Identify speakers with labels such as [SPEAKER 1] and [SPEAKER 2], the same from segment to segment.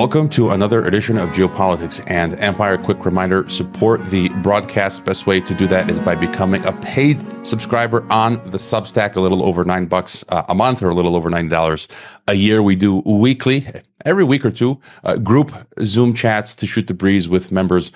[SPEAKER 1] Welcome to another edition of Geopolitics and Empire. Quick reminder, support the broadcast. Best way to do that is by becoming a paid subscriber on the Substack, a little over $9 a month or a little over $90 a year. We do weekly, every week or two, group Zoom chats to shoot the breeze with members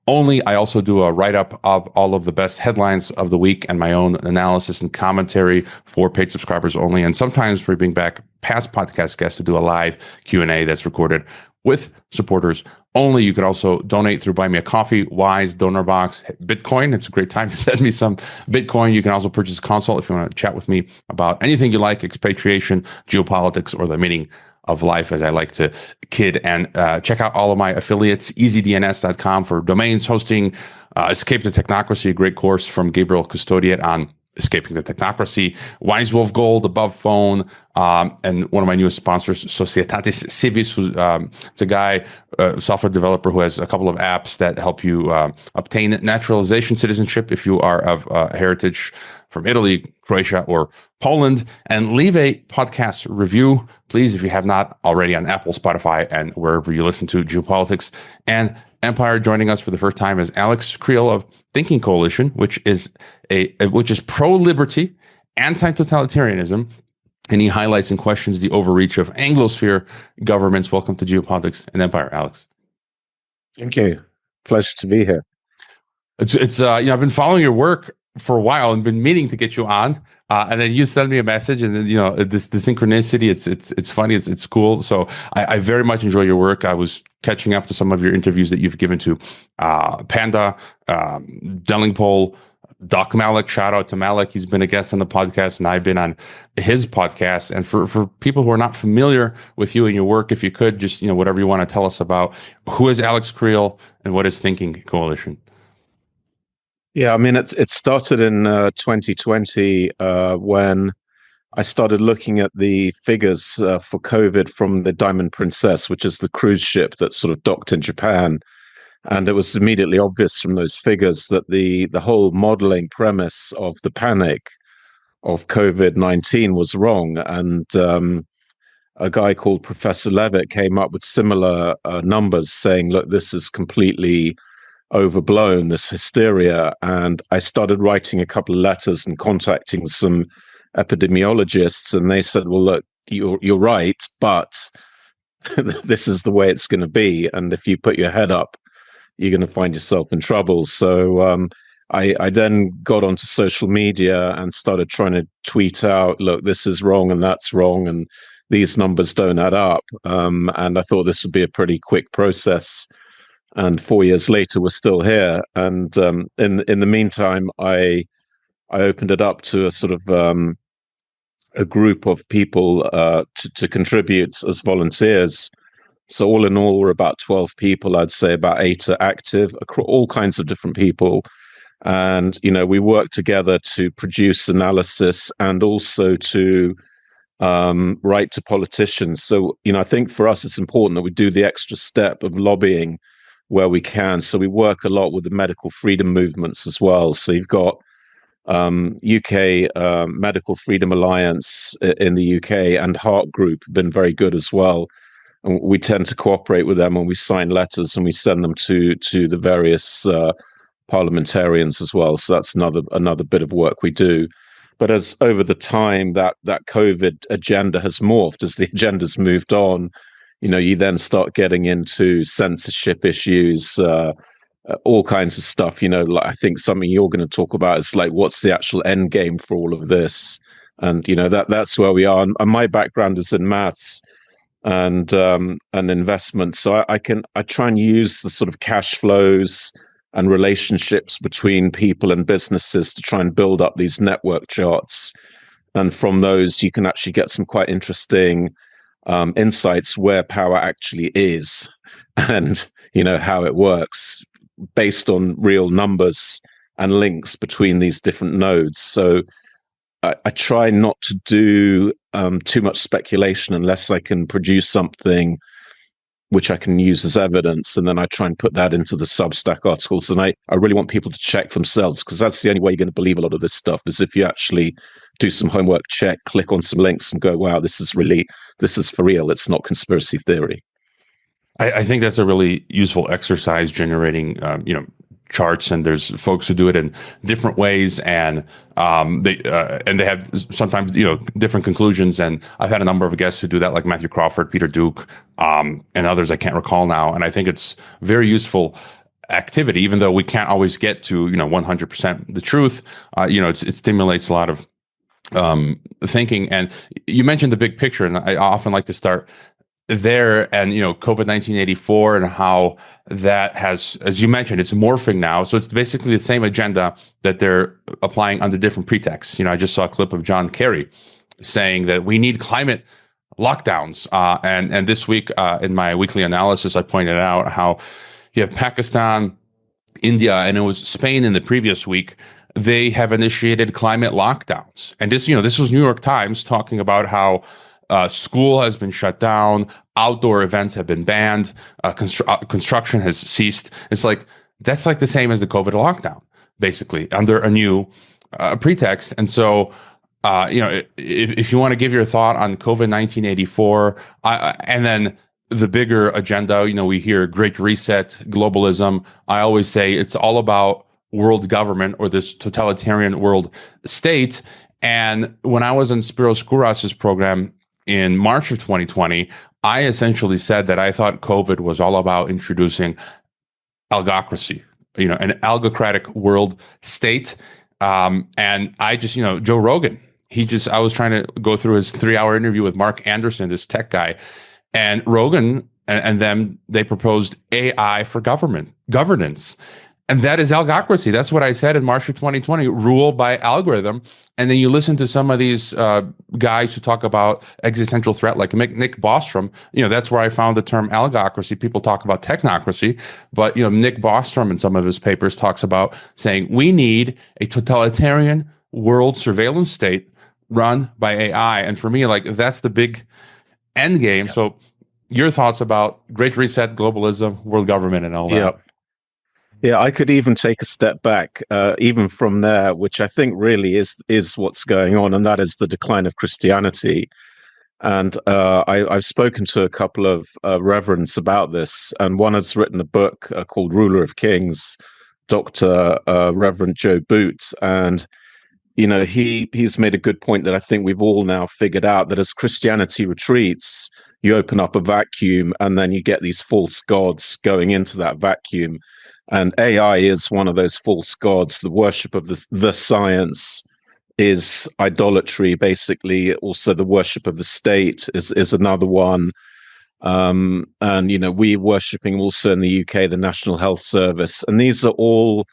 [SPEAKER 1] only. I also do a write-up of all of the best headlines of the week and my own analysis and commentary for paid subscribers only. And sometimes we bring back past podcast guests to do a live Q&A that's recorded with supporters only. You can also donate through Buy Me a Coffee, Wise, Donor Box, Bitcoin. It's a great time to send me some Bitcoin. You can also purchase a consult if you want to chat with me about anything you like, expatriation, geopolitics, or the meaning of life, as I like to kid. And check out all of my affiliates, easydns.com for domains, hosting, Escape the Technocracy, a great course from Gabriel Custodiet on escaping the technocracy, Wise Wolf Gold, Above Phone, and one of my newest sponsors, Societatis Civis, who's it's a guy, software developer who has a couple of apps that help you obtain naturalization citizenship if you are of heritage from Italy, Croatia, or Poland. And leave a podcast review, please, if you have not already, on Apple, Spotify, and wherever you listen to Geopolitics and Empire. Joining us for the first time is Alex Kriel of Thinking Coalition, which is pro-liberty, anti-totalitarianism, and he highlights and questions the overreach of anglosphere governments. Welcome to Geopolitics and Empire, Alex.
[SPEAKER 2] Thank you. Pleasure to be here.
[SPEAKER 1] It's I've been following your work for a while and been meaning to get you on, and then you send me a message, and then the synchronicity. It's funny. It's cool. So I very much enjoy your work. I was catching up to some of your interviews that you've given to Panda, Dellingpole, Doc Malik. Shout out to Malik. He's been a guest on the podcast, and I've been on his podcast. And for people who are not familiar with you and your work, if you could just whatever you want to tell us about who is Alex Kriel and what is Thinking Coalition.
[SPEAKER 2] Yeah, I mean, it started in 2020 when I started looking at the figures for COVID from the Diamond Princess, which is the cruise ship that sort of docked in Japan. And it was immediately obvious from those figures that the whole modeling premise of the panic of COVID-19 was wrong. And a guy called Professor Levitt came up with similar numbers saying, look, this is completely overblown, this hysteria. And I started writing a couple of letters and contacting some epidemiologists, and they said, well, look, you're right, but this is the way it's going to be, and if you put your head up, you're going to find yourself in trouble. So I then got onto social media and started trying to tweet out, look, this is wrong and that's wrong, and these numbers don't add up. And I thought this would be a pretty quick process. And 4 years later, we're still here. And in the meantime, I opened it up to a sort of a group of people to contribute as volunteers. So all in all, we're about 12 people. I'd say about 8 are active, all kinds of different people. And, we work together to produce analysis and also to write to politicians. So, I think for us, it's important that we do the extra step of lobbying where we can. So we work a lot with the medical freedom movements as well. So you've got UK Medical Freedom Alliance in the UK and Heart Group have been very good as well. And we tend to cooperate with them when we sign letters and we send them to the various parliamentarians as well. So that's another bit of work we do. But as over the time that COVID agenda has morphed, as the agenda's moved on, you then start getting into censorship issues, all kinds of stuff. Like I think something you're going to talk about is like, what's the actual end game for all of this? And that's where we are. And my background is in maths and investments, so I try and use the sort of cash flows and relationships between people and businesses to try and build up these network charts. And from those, you can actually get some quite interesting insights where power actually is and how it works based on real numbers and links between these different nodes. So I try not to do too much speculation unless I can produce something which I can use as evidence, and then I try and put that into the Substack articles. And I really want people to check for themselves, because that's the only way you're going to believe a lot of this stuff, is if you actually do some homework, check, click on some links and go, wow, this is for real. It's not conspiracy theory.
[SPEAKER 1] I think that's a really useful exercise, generating, charts, and there's folks who do it in different ways, and they have sometimes different conclusions. And I've had a number of guests who do that, like Matthew Crawford, Peter Duke, and others I can't recall now. And I think it's very useful activity, even though we can't always get to 100% the truth. It stimulates a lot of thinking. And you mentioned the big picture, and I often like to start there, and COVID 1984 and how that has, as you mentioned, it's morphing now. So it's basically the same agenda that they're applying under different pretexts. I just saw a clip of John Kerry saying that we need climate lockdowns, and this week in my weekly analysis, I pointed out how you have Pakistan, India, and it was Spain in the previous week. They have initiated climate lockdowns, and this was New York Times talking about how school has been shut down, outdoor events have been banned, construction has ceased. It's like that's like the same as the COVID lockdown, basically under a new pretext. And so, if you want to give your thought on COVID 1984, and then the bigger agenda, we hear Great Reset, globalism. I always say it's all about world government, or this totalitarian world state. And when I was in Spiros Kouras's program in March of 2020, I essentially said that I thought COVID was all about introducing algocracy, an algocratic world state. And I just, Joe Rogan, I was trying to go through his 3-hour interview with Mark Anderson, this tech guy, and Rogan and them, they proposed AI for governance. And that is algocracy. That's what I said in March of 2020, rule by algorithm. And then you listen to some of these guys who talk about existential threat, like Nick Bostrom. That's where I found the term algocracy. People talk about technocracy, but Nick Bostrom in some of his papers talks about saying we need a totalitarian world surveillance state run by AI. And for me, that's the big end game. Yeah. So your thoughts about Great Reset, globalism, world government, and all that?
[SPEAKER 2] Yeah. Yeah, I could even take a step back, even from there, which I think really is what's going on, and that is the decline of Christianity. And I've spoken to a couple of reverends about this, and one has written a book called Ruler of Kings, Dr. Reverend Joe Boot. And he's made a good point that I think we've all now figured out, that as Christianity retreats, you open up a vacuum, and then you get these false gods going into that vacuum. And AI is one of those false gods. The worship of the science is idolatry, basically. Also, the worship of the state is another one. And we're worshipping also in the UK the National Health Service, and these are all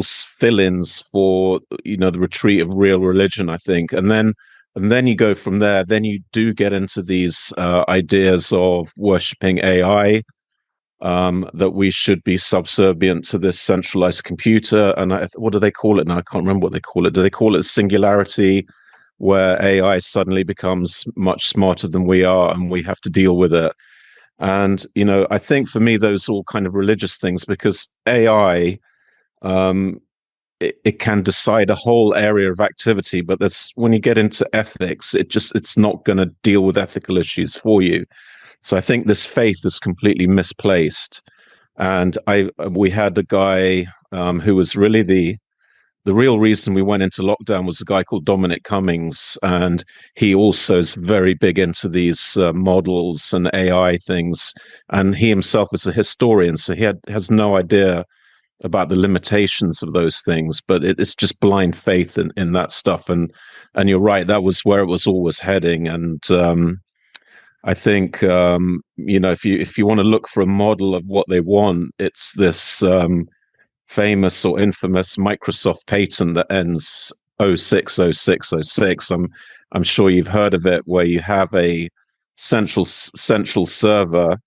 [SPEAKER 2] fill-ins for the retreat of real religion, I think. And then you go from there. Then you do get into these ideas of worshipping AI. That we should be subservient to this centralized computer. And what do they call it now? I can't remember what they call it. Do they call it singularity, where AI suddenly becomes much smarter than we are and we have to deal with it? And, I think for me, those are all kind of religious things, because AI, it can decide a whole area of activity, but when you get into ethics, it's not going to deal with ethical issues for you. So I think this faith is completely misplaced. And we had a guy who was really the real reason we went into lockdown, was a guy called Dominic Cummings. And he also is very big into these models and AI things. And he himself is a historian, so he has no idea about the limitations of those things, but it's just blind faith in that stuff. And you're right, that was where it was always heading. And I think if you want to look for a model of what they want, it's this famous or infamous Microsoft patent that ends 060606. I'm sure you've heard of it, where you have a central server,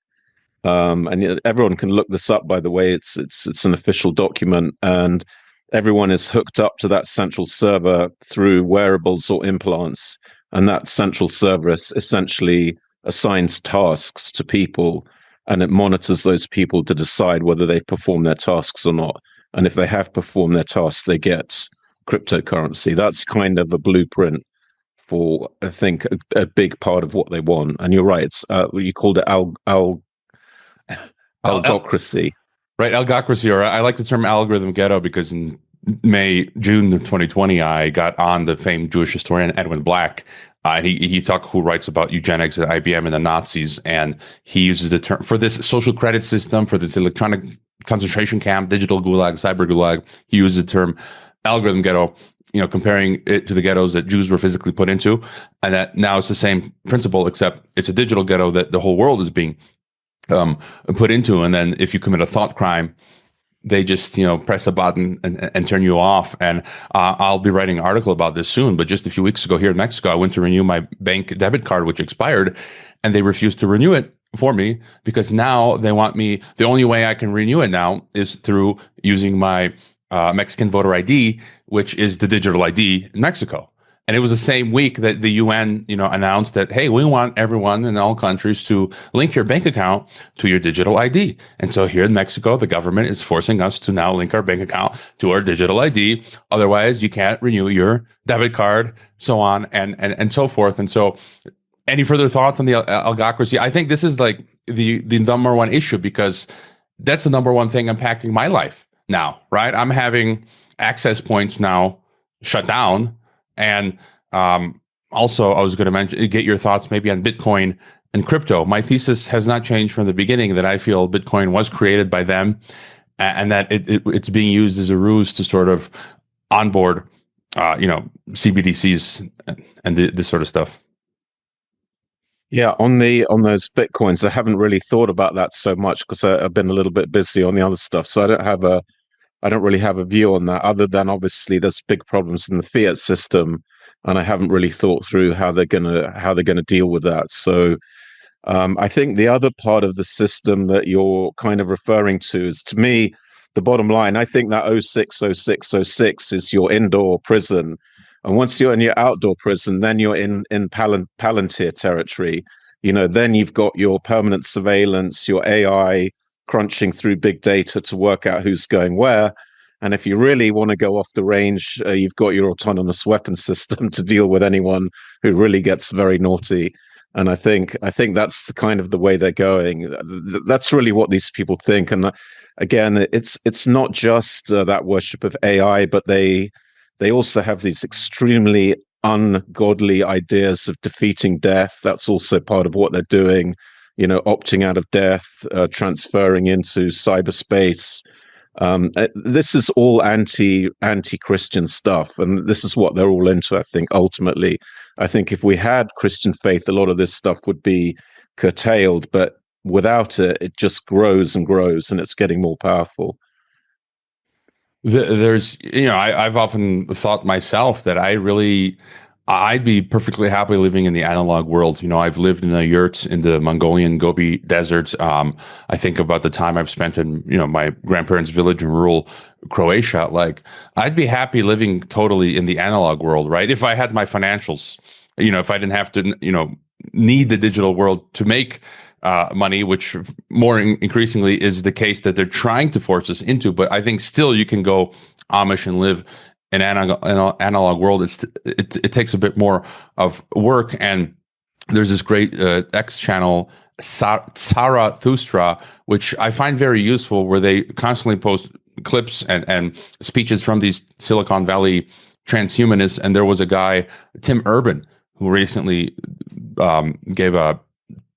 [SPEAKER 2] and everyone can look this up. By the way, it's an official document, and everyone is hooked up to that central server through wearables or implants, and that central server essentially assigns tasks to people, and it monitors those people to decide whether they've performed their tasks or not. And if they have performed their tasks, they get cryptocurrency. That's kind of a blueprint for, I think, a big part of what they want. And you're right, it's you called it Algocracy.
[SPEAKER 1] Right, algocracy, or I like the term algorithm ghetto because in June of 2020, I got on the famed Jewish historian Edwin Black, and who writes about eugenics at IBM and the Nazis, and he uses the term for this social credit system, for this electronic concentration camp, digital gulag, cyber gulag. He uses the term algorithm ghetto, comparing it to the ghettos that Jews were physically put into, and that now it's the same principle, except it's a digital ghetto that the whole world is being put into. And then if you commit a thought crime, they just press a button and turn you off. And I'll be writing an article about this soon, but just a few weeks ago here in Mexico, I went to renew my bank debit card, which expired, and they refused to renew it for me because now they want me, the only way I can renew it now is through using my Mexican voter ID, which is the digital ID in Mexico. And it was the same week that the UN, announced that, hey, we want everyone in all countries to link your bank account to your digital ID. And so here in Mexico, the government is forcing us to now link our bank account to our digital ID. Otherwise, you can't renew your debit card, so on and so forth. And so, any further thoughts on the algocracy? I think this is like the number one issue because that's the number one thing impacting my life now, right? I'm having access points now shut down. And also, I was going to get your thoughts maybe on Bitcoin and crypto. My thesis has not changed from the beginning that I feel Bitcoin was created by them and that it's being used as a ruse to sort of onboard, CBDCs and this sort of stuff.
[SPEAKER 2] Yeah, on those Bitcoins, I haven't really thought about that so much because I've been a little bit busy on the other stuff. So I don't really have a view on that, other than obviously there's big problems in the fiat system, and I haven't really thought through how they're gonna deal with that. So I think the other part of the system that you're kind of referring to is, to me, the bottom line. I think that 060606 is your indoor prison, and once you're in your outdoor prison, then you're in Palantir territory. Then you've got your permanent surveillance, your AI crunching through big data to work out who's going where. And if you really want to go off the range, you've got your autonomous weapon system to deal with anyone who really gets very naughty. And I think that's the kind of the way they're going. That's really what these people think. And again, it's not just that worship of AI, but they also have these extremely ungodly ideas of defeating death. That's also part of what they're doing. Opting out of death, transferring into cyberspace. This is all anti-Christian stuff, and this is what they're all into. I think ultimately, if we had Christian faith, a lot of this stuff would be curtailed. But without it, it just grows and grows, and it's getting more powerful.
[SPEAKER 1] There's, I've often thought myself that I'd be perfectly happy living in the analog world. I've lived in a yurt in the Mongolian Gobi Desert. I think about the time I've spent in, my grandparents' village in rural Croatia. Like, I'd be happy living totally in the analog world, right? If I had my financials, if I didn't have to, need the digital world to make money, which more increasingly is the case that they're trying to force us into. But I think still you can go Amish and live in analog world. It takes a bit more of work. And there's this great X channel, Zarathustra, which I find very useful, where they constantly post clips and speeches from these Silicon Valley transhumanists. And there was a guy, Tim Urban, who recently gave a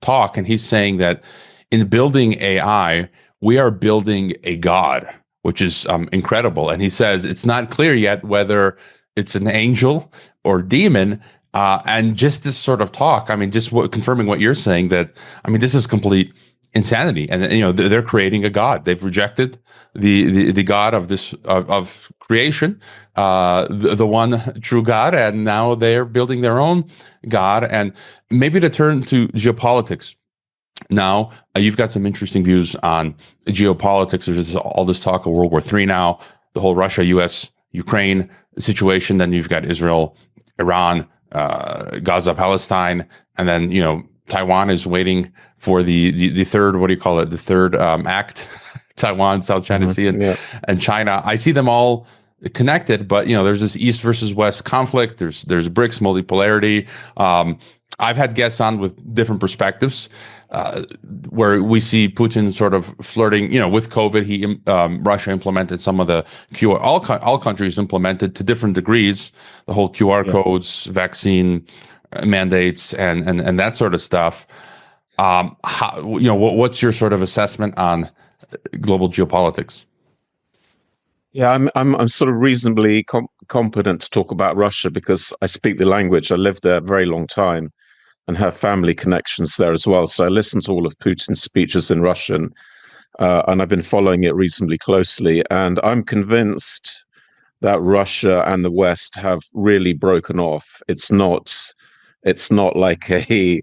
[SPEAKER 1] talk, and he's saying that in building AI, we are building a god, which is incredible. And he says it's not clear yet whether it's an angel or demon. And just this sort of talk, confirming what you're saying, that, this is complete insanity. And, they're creating a god. They've rejected the God of this, of creation, the one true God. And now they're building their own God. And maybe to turn to geopolitics. Now, you've got some interesting views on geopolitics. There's all this talk of World War III now, the whole Russia, US, Ukraine situation. Then you've got Israel, Iran, Gaza, Palestine, and then, Taiwan is waiting for the third, what do you call it? The third act, Taiwan, South China Sea, and China. I see them all connected, but, there's this East versus West conflict. There's BRICS, multipolarity. I've had guests on with different perspectives, where we see Putin sort of flirting, with COVID. Russia implemented some of the QR, all countries implemented to different degrees, the whole QR codes, vaccine mandates, and that sort of stuff. What's your sort of assessment on global geopolitics?
[SPEAKER 2] Yeah, I'm sort of reasonably competent to talk about Russia because I speak the language. I lived there a very long time and have family connections there as well. So I listened to all of Putin's speeches in Russian, and I've been following it reasonably closely. And I'm convinced that Russia and the West have really broken off. It's not like a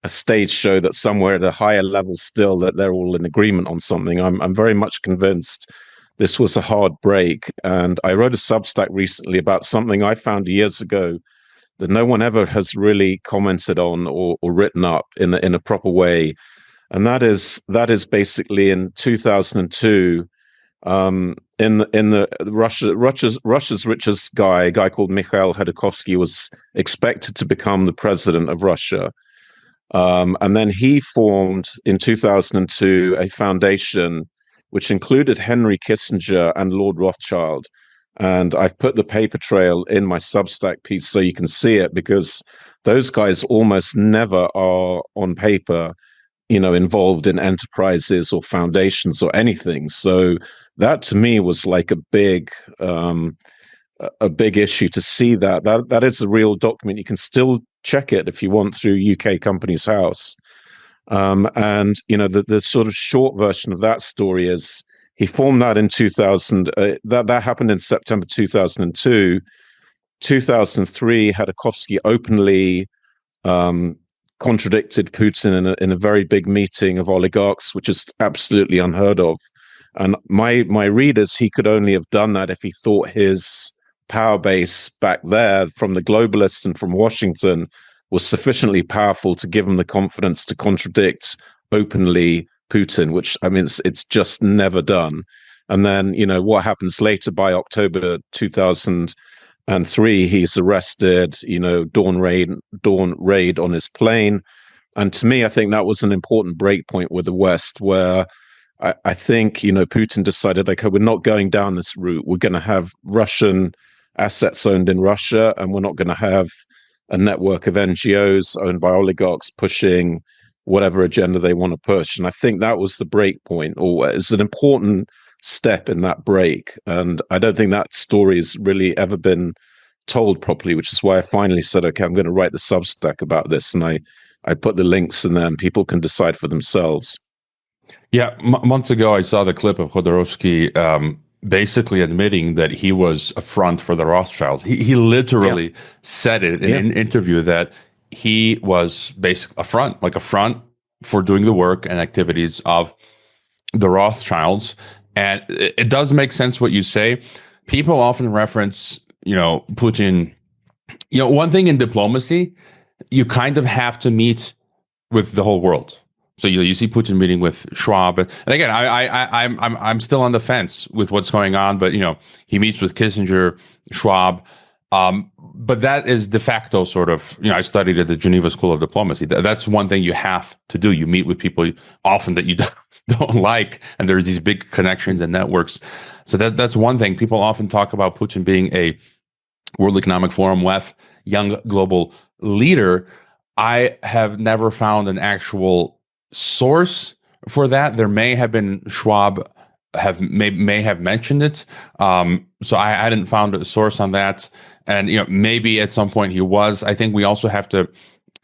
[SPEAKER 2] stage show that's somewhere at a higher level still that they're all in agreement on something. I'm very much convinced this was a hard break. And I wrote a Substack recently about something I found years ago that no one ever has really commented on or written up in a proper way. And that is basically in 2002, in the Russia's richest guy, a guy called Mikhail Hodorkovsky, was expected to become the president of Russia. And then he formed in 2002 a foundation which included Henry Kissinger and Lord Rothschild. And I've put the paper trail in my Substack piece so you can see it, because those guys almost never are on paper, involved in enterprises or foundations or anything. So that to me was like a big issue to see that is a real document. You can still check it if you want through UK Companies House. And the sort of short version of that story is he formed that in 2000. That happened in September 2002. 2003, Hodorkovsky openly contradicted Putin in a very big meeting of oligarchs, which is absolutely unheard of. And my read is he could only have done that if he thought his power base back there from the globalists and from Washington was sufficiently powerful to give him the confidence to contradict openly Putin, which, I mean, it's just never done. And then, what happens later by October 2003, he's arrested, dawn raid on his plane. And to me, I think that was an important breakpoint with the West, where I think, Putin decided, okay, we're not going down this route. We're going to have Russian assets owned in Russia, and we're not going to have a network of NGOs owned by oligarchs pushing whatever agenda they want to push. And I think that was the break point, or is an important step in that break. And I don't think that story has really ever been told properly, which is why I finally said, okay, I'm going to write the Substack about this. And I put the links in there and people can decide for themselves.
[SPEAKER 1] Yeah, months ago, I saw the clip of Hodorkovsky basically admitting that he was a front for the Rothschilds. He literally said it in an interview that he was basically a front for doing the work and activities of the Rothschilds. And it does make sense what you say. People often reference, Putin. One thing in diplomacy, you kind of have to meet with the whole world. So you see Putin meeting with Schwab, and again, I'm still on the fence with what's going on. But he meets with Kissinger, Schwab, but that is de facto sort of. I studied at the Geneva School of Diplomacy. That's one thing you have to do. You meet with people often that you don't like, and there's these big connections and networks. So that's one thing. People often talk about Putin being a World Economic Forum WEF young global leader. I have never found an actual source for that. There may have been Schwab may have mentioned it. So I hadn't found a source on that. And maybe at some point he was. I think we also have to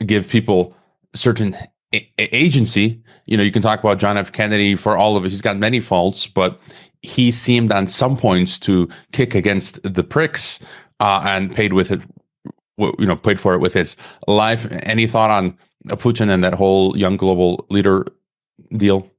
[SPEAKER 1] give people certain agency. You can talk about John F. Kennedy for all of it. He's got many faults, but he seemed on some points to kick against the pricks and paid for it with his life. Any thought on Putin and that whole young global leader deal?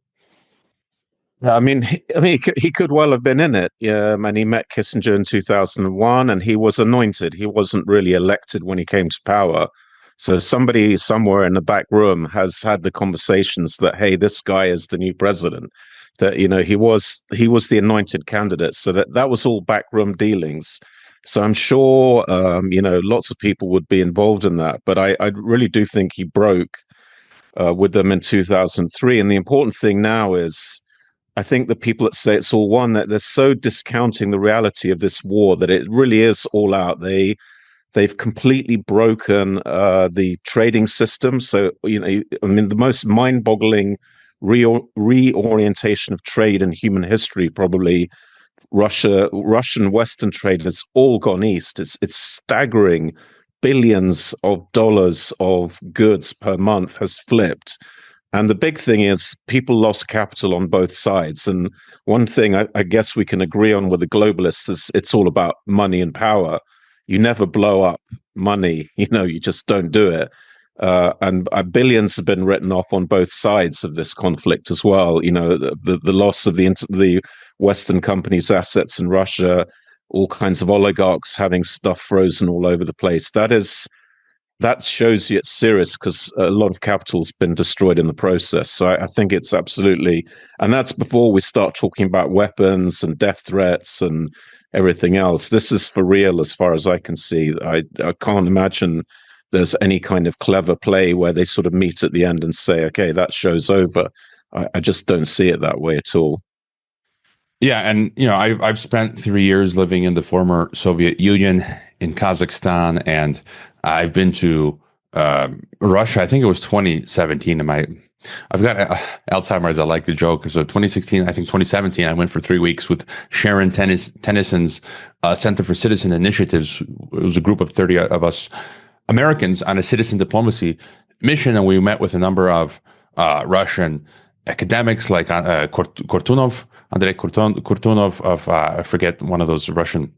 [SPEAKER 2] I mean, he could well have been in it. And he met Kissinger in 2001, and he was anointed. He wasn't really elected when he came to power. So somebody somewhere in the back room has had the conversations that, hey, this guy is the new president. That he was the anointed candidate. So that was all backroom dealings. So I'm sure, lots of people would be involved in that. But I really do think he broke with them in 2003. And the important thing now is, I think the people that say it's all one, that they're so discounting the reality of this war that it really is all out. They've completely broken the trading system. So, I mean, the most mind-boggling reorientation of trade in human history, probably Russian Western trade has all gone east. It's staggering. Billions of dollars of goods per month has flipped. And the big thing is people lost capital on both sides. And one thing I guess we can agree on with the globalists is it's all about money and power. You never blow up money, you just don't do it. And billions have been written off on both sides of this conflict as well. The loss of the Western companies' assets in Russia, all kinds of oligarchs having stuff frozen all over the place. That shows you it's serious because a lot of capital's been destroyed in the process. So I think it's absolutely, and that's before we start talking about weapons and death threats and everything else. This is for real as far as I can see. I can't imagine there's any kind of clever play where they sort of meet at the end and say, okay, that show's over. I just don't see it that way at all.
[SPEAKER 1] Yeah, and I've spent 3 years living in the former Soviet Union in Kazakhstan, and I've been to Russia. I think it was 2017. I've got Alzheimer's. I like to joke. So 2016, I think 2017, I went for 3 weeks with Sharon Tennyson's Center for Citizen Initiatives. It was a group of 30 of us Americans on a citizen diplomacy mission, and we met with a number of Russian academics like Andrei Kurtunov of I forget, one of those Russian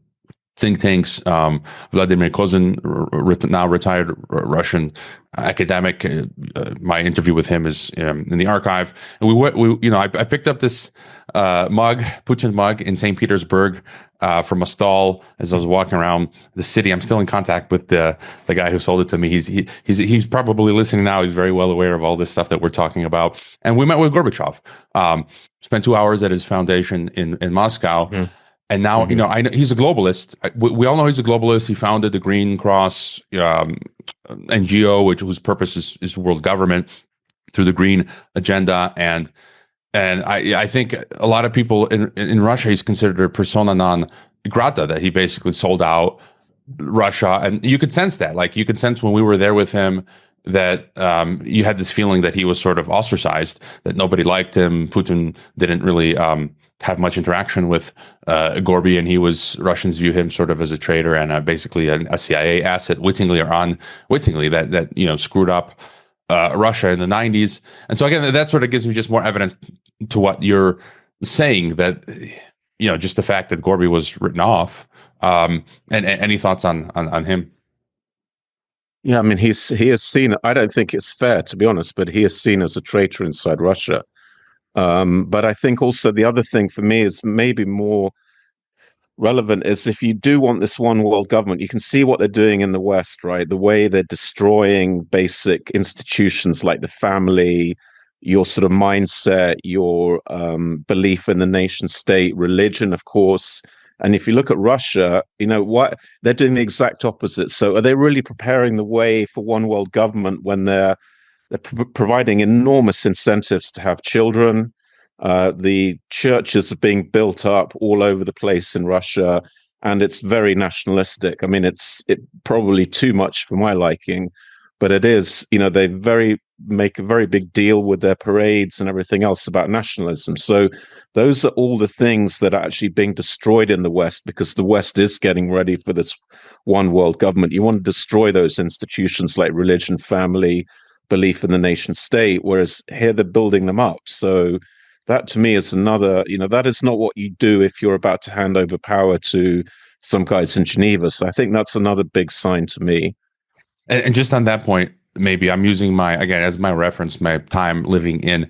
[SPEAKER 1] think tanks, Vladimir Kozin, now retired Russian academic. My interview with him is in the archive. And I picked up this Putin mug in St. Petersburg from a stall as I was walking around the city. I'm still in contact with the guy who sold it to me. He's probably listening now. He's very well aware of all this stuff that we're talking about. And we met with Gorbachev. Spent 2 hours at his foundation in Moscow. Mm. And now, I know he's a globalist. We all know he's a globalist. He founded the Green Cross NGO, whose purpose is world government through the green agenda. And I think a lot of people in Russia, he's considered a persona non grata, that he basically sold out Russia. And you could sense that. Like, you could sense when we were there with him that you had this feeling that he was sort of ostracized, that nobody liked him. Putin didn't really have much interaction with Gorby, and Russians view him sort of as a traitor and basically a CIA asset, wittingly or unwittingly, that screwed up Russia in the 90s. And so again, that sort of gives me just more evidence to what you're saying, that just the fact that Gorby was written off. And any thoughts on him?
[SPEAKER 2] Yeah, I mean, he is seen. I don't think it's fair, to be honest, but he is seen as a traitor inside Russia. But I think also the other thing for me is maybe more relevant is, if you do want this one world government, you can see what they're doing in the West, right? The way they're destroying basic institutions like the family, your sort of mindset, your belief in the nation state, religion, of course. And if you look at Russia, what they're doing the exact opposite. So are they really preparing the way for one world government when they're providing enormous incentives to have children? The churches are being built up all over the place in Russia, and it's very nationalistic. I mean, it's probably too much for my liking, but it is. They make a very big deal with their parades and everything else about nationalism. So those are all the things that are actually being destroyed in the West, because the West is getting ready for this one world government. You want to destroy those institutions like religion, family, belief in the nation state, whereas here they're building them up. So that to me is another, that is not what you do if you're about to hand over power to some guys in Geneva. So I think that's another big sign to me.
[SPEAKER 1] And just on that point, maybe I'm using as my reference, my time living in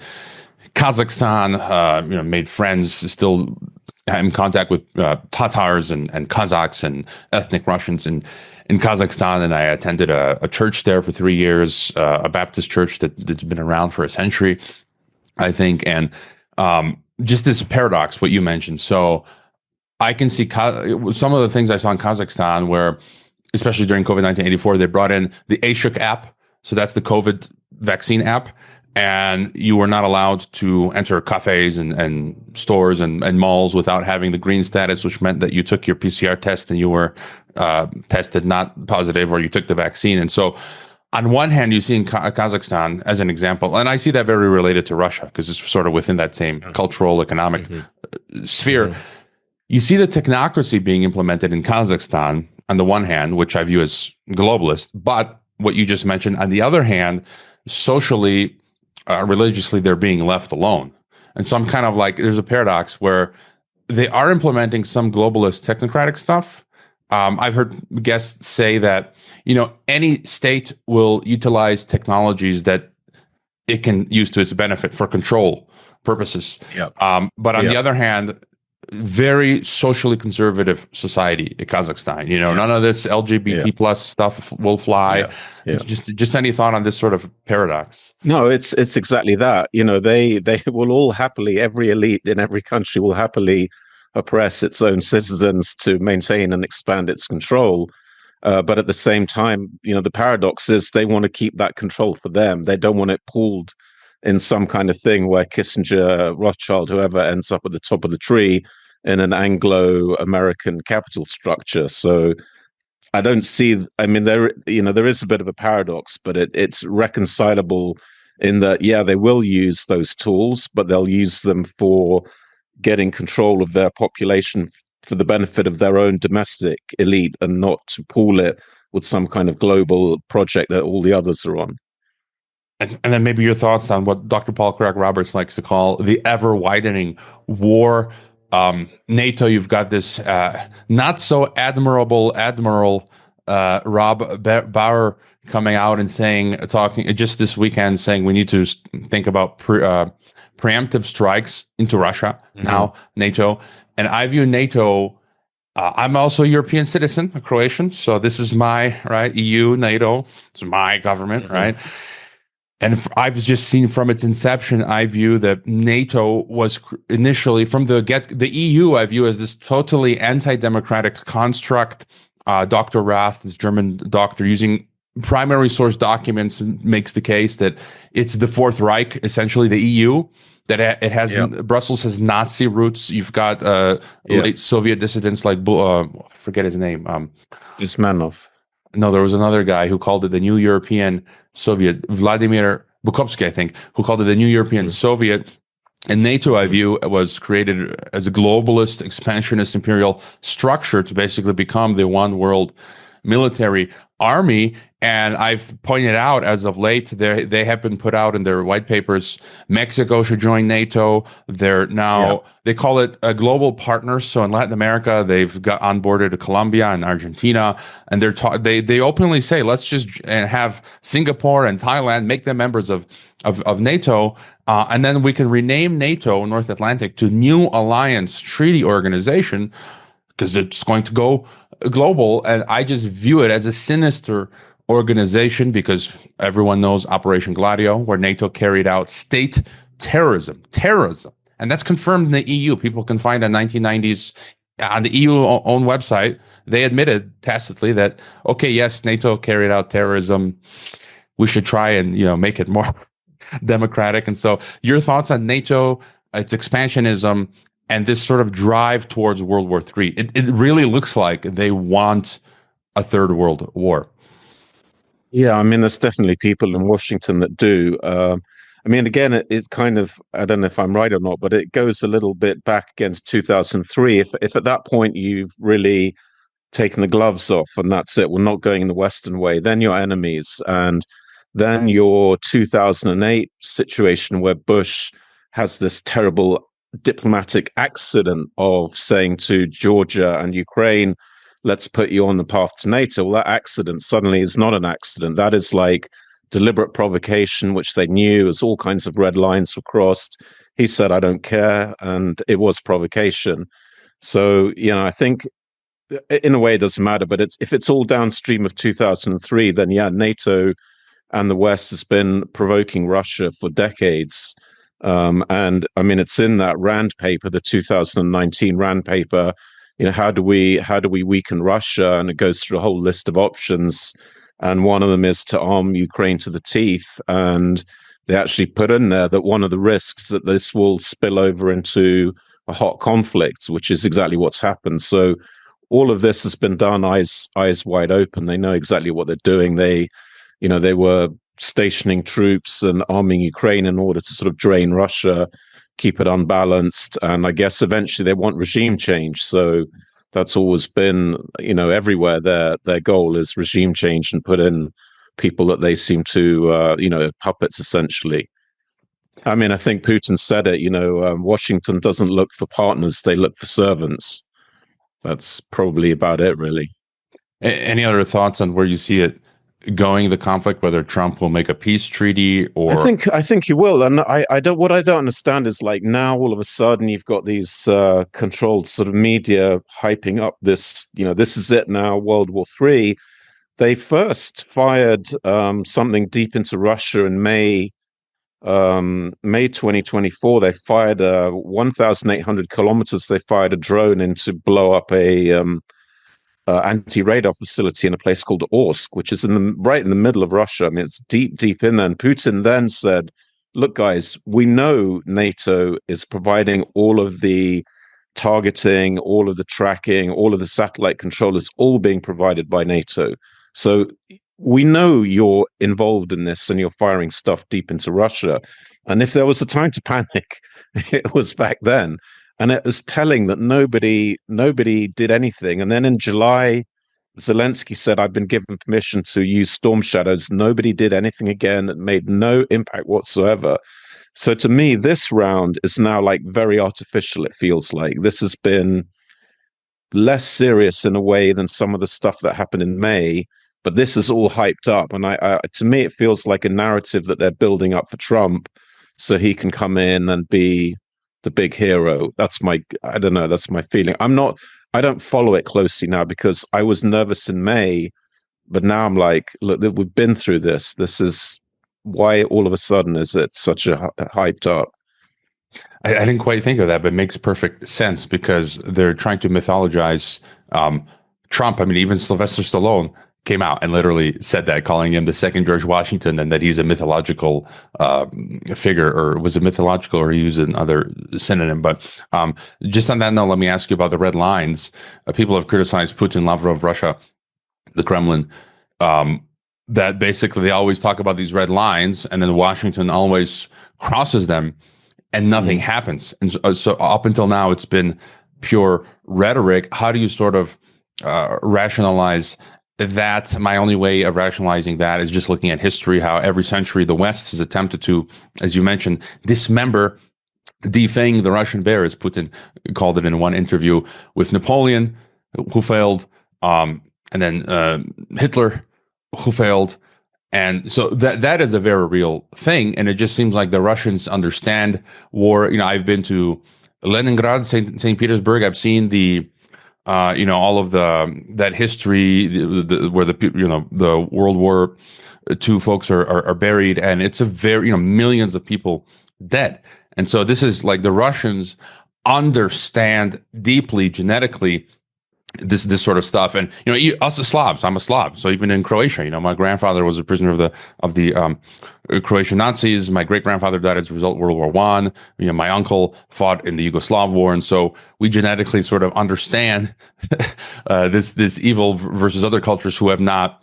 [SPEAKER 1] Kazakhstan, made friends, still in contact with Tatars and Kazakhs and ethnic Russians in Kazakhstan. And I attended a church there for 3 years, a Baptist church that's been around for a century, I think. And just this paradox, what you mentioned. So I can see some of the things I saw in Kazakhstan where, especially during COVID-19 '84, they brought in the Ashok app. So that's the COVID vaccine app. And you were not allowed to enter cafes and stores and malls without having the green status, which meant that you took your PCR test and you were tested not positive, or you took the vaccine. And so on one hand, you see in Kazakhstan as an example, and I see that very related to Russia because it's sort of within that same cultural, economic sphere. You see the technocracy being implemented in Kazakhstan on the one hand, which I view as globalist, but what you just mentioned, on the other hand, socially, religiously, they're being left alone. And so I'm kind of like, there's a paradox where they are implementing some globalist technocratic stuff. I've heard guests say that, any state will utilize technologies that it can use to its benefit for control purposes.
[SPEAKER 2] Yep.
[SPEAKER 1] But on the other hand, very socially conservative society in Kazakhstan. None of this LGBT plus stuff will fly. Just any thought on this sort of paradox?
[SPEAKER 2] No, it's exactly that. They will all happily, every elite in every country will happily oppress its own citizens to maintain and expand its control. But at the same time, the paradox is they want to keep that control for them. They don't want it pooled in some kind of thing where Kissinger, Rothschild, whoever ends up at the top of the tree in an Anglo-American capital structure. So I don't see, there is a bit of a paradox, but it's reconcilable in that, they will use those tools, but they'll use them for getting control of their population for the benefit of their own domestic elite and not to pool it with some kind of global project that all the others are on.
[SPEAKER 1] And then maybe your thoughts on what Dr. Paul Craig-Roberts likes to call the ever-widening war. NATO, you've got this not so admirable Admiral Rob Bauer coming out and talking just this weekend, saying we need to think about preemptive strikes into Russia now, NATO. And I view NATO, I'm also a European citizen, a Croatian, so this is my, EU, NATO, it's my government, right? And I've just seen from its inception, I view that NATO was initially from the EU, I view as this totally anti-democratic construct. Dr. Rath, this German doctor, using primary source documents, makes the case that it's the Fourth Reich, essentially the EU, that it has Brussels has Nazi roots. You've got late Soviet dissidents like I forget his name.
[SPEAKER 2] Ismanov.
[SPEAKER 1] No, there was another guy who called it the New European Soviet, Vladimir Bukovsky, I think, who called it the New European Soviet. And NATO, I view, was created as a globalist, expansionist, imperial structure to basically become the one world military army. And I've pointed out as of late, they have been put out in their white papers, Mexico should join NATO. They're now, they call it a global partner. So in Latin America, they've got onboarded Colombia and Argentina. And they openly say, let's just have Singapore and Thailand, make them members of NATO. And then we can rename NATO, North Atlantic, to New Alliance Treaty Organization, because it's going to go global. And I just view it as a sinister organization because everyone knows Operation Gladio, where NATO carried out state terrorism. And that's confirmed in the EU. People can find the 1990s on the EU own website. They admitted tacitly that, okay, yes, NATO carried out terrorism. We should try and, make it more democratic. And so your thoughts on NATO, its expansionism, and this sort of drive towards World War III. It really looks like they want a third world war.
[SPEAKER 2] Yeah, there's definitely people in Washington that do. Again, it kind of, I don't know if I'm right or not, but it goes a little bit back against 2003. If at that point you've really taken the gloves off and that's it, we're not going in the Western way, then you're enemies. And then your 2008 situation where Bush has this terrible diplomatic accident of saying to Georgia and Ukraine, let's put you on the path to NATO. Well, that accident suddenly is not an accident. That is like deliberate provocation, which they knew, as all kinds of red lines were crossed. He said, I don't care. And it was provocation. So, I think in a way it doesn't matter, but if it's all downstream of 2003, then NATO and the West has been provoking Russia for decades. And it's in that Rand paper, the 2019 Rand paper, how do we weaken Russia? And it goes through a whole list of options, and one of them is to arm Ukraine to the teeth. And they actually put in there that one of the risks that this will spill over into a hot conflict, which is exactly what's happened. So all of this has been done eyes wide open. They know exactly what they're doing. They were stationing troops and arming Ukraine in order to sort of drain Russia, keep it unbalanced, and I guess eventually they want regime change. So that's always been, everywhere their goal is regime change and put in people that they seem to, puppets essentially. I mean, I think Putin said it. Washington doesn't look for partners; they look for servants. That's probably about it, really.
[SPEAKER 1] Any other thoughts on where you see it going, the conflict, whether Trump will make a peace treaty or
[SPEAKER 2] I think he will. And I don't understand is, like, now all of a sudden you've got these controlled sort of media hyping up this, this is it now, World War III. They first fired something deep into Russia in May 2024. They fired 1,800 kilometers. They fired a drone in to blow up a anti-radar facility in a place called Orsk, which is right in the middle of Russia. I mean, it's deep in there. And Putin then said, look, guys, we know NATO is providing all of the targeting, all of the tracking, all of the satellite control is all being provided by NATO. So we know you're involved in this and you're firing stuff deep into Russia. And if there was a time to panic, it was back then. And it was telling that nobody did anything. And then in July, Zelensky said, I've been given permission to use storm shadows. Nobody did anything again. It made no impact whatsoever. So to me, this round is now like very artificial. It feels like this has been less serious in a way than some of the stuff that happened in May. But this is all hyped up. And to me, it feels like a narrative that they're building up for Trump so he can come in and be the big hero. That's my feeling. I don't follow it closely now because I was nervous in May, but now I'm like, look, we've been through this. This is why all of a sudden is it such a hyped up.
[SPEAKER 1] I didn't quite think of that, but it makes perfect sense because they're trying to mythologize Trump. I mean, even Sylvester Stallone came out and literally said that, calling him the second George Washington, and that he's a mythological figure, or was it mythological, or he used another synonym. But just on that note, let me ask you about the red lines. People have criticized Putin, Lavrov, Russia, the Kremlin, that basically they always talk about these red lines, and then Washington always crosses them, and nothing happens. And so up until now, it's been pure rhetoric. How do you sort of rationalize that? My only way of rationalizing that is just looking at history, how every century the West has attempted to, as you mentioned, dismember, defang the Russian bear, as Putin called it in one interview, with Napoleon, who failed, and then Hitler, who failed. And so that is a very real thing. And it just seems like the Russians understand war. I've been to Leningrad, St. Petersburg. I've seen the all of that history, where the World War II folks are buried, and it's a very, millions of people dead. And so this is like the Russians understand deeply genetically this sort of stuff. And us as Slavs, I'm a Slav, so even in Croatia, my grandfather was a prisoner of the Croatian Nazis. My great grandfather died as a result of World War I. My uncle fought in the Yugoslav war, and so we genetically sort of understand this evil versus other cultures who have not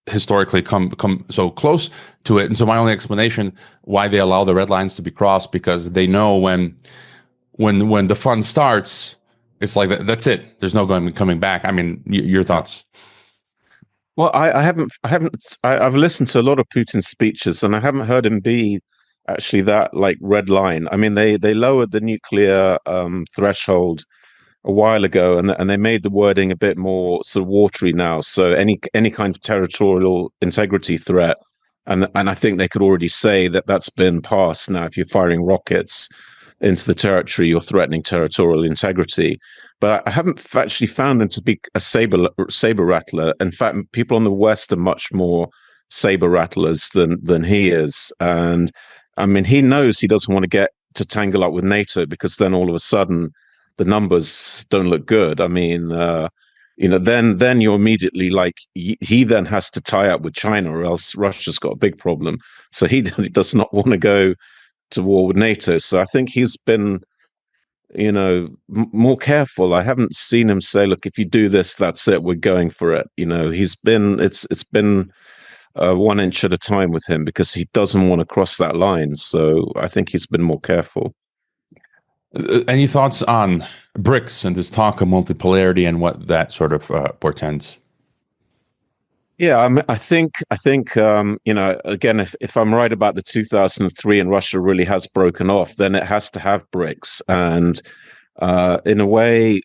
[SPEAKER 1] historically come so close to it. And so my only explanation why they allow the red lines to be crossed, because they know when the fun starts, it's like that's it. There's no coming back. I mean, your thoughts?
[SPEAKER 2] Well, I've listened to a lot of Putin's speeches, and I haven't heard him be actually that like red line. I mean, they lowered the nuclear threshold a while ago, and they made the wording a bit more sort of watery now. So any kind of territorial integrity threat, and I think they could already say that that's been passed now. If you're firing rockets into the territory, you're threatening territorial integrity. But I haven't actually found him to be a saber rattler. In fact, people on the West are much more saber rattlers than he is. And I mean, he knows he doesn't want to get to tangle up with NATO, because then all of a sudden the numbers don't look good. I mean, then you're immediately like he then has to tie up with China, or else Russia's got a big problem. So he does not want to go to war with NATO. So I think he's been, more careful. I haven't seen him say, "Look, if you do this, that's it. We're going for it." It's been 1 inch at a time with him because he doesn't want to cross that line. So I think he's been more careful.
[SPEAKER 1] Any thoughts on BRICS and this talk of multipolarity and what that sort of portends?
[SPEAKER 2] Yeah, I think again, if I'm right about the 2003 and Russia really has broken off, then it has to have BRICS, and in a way,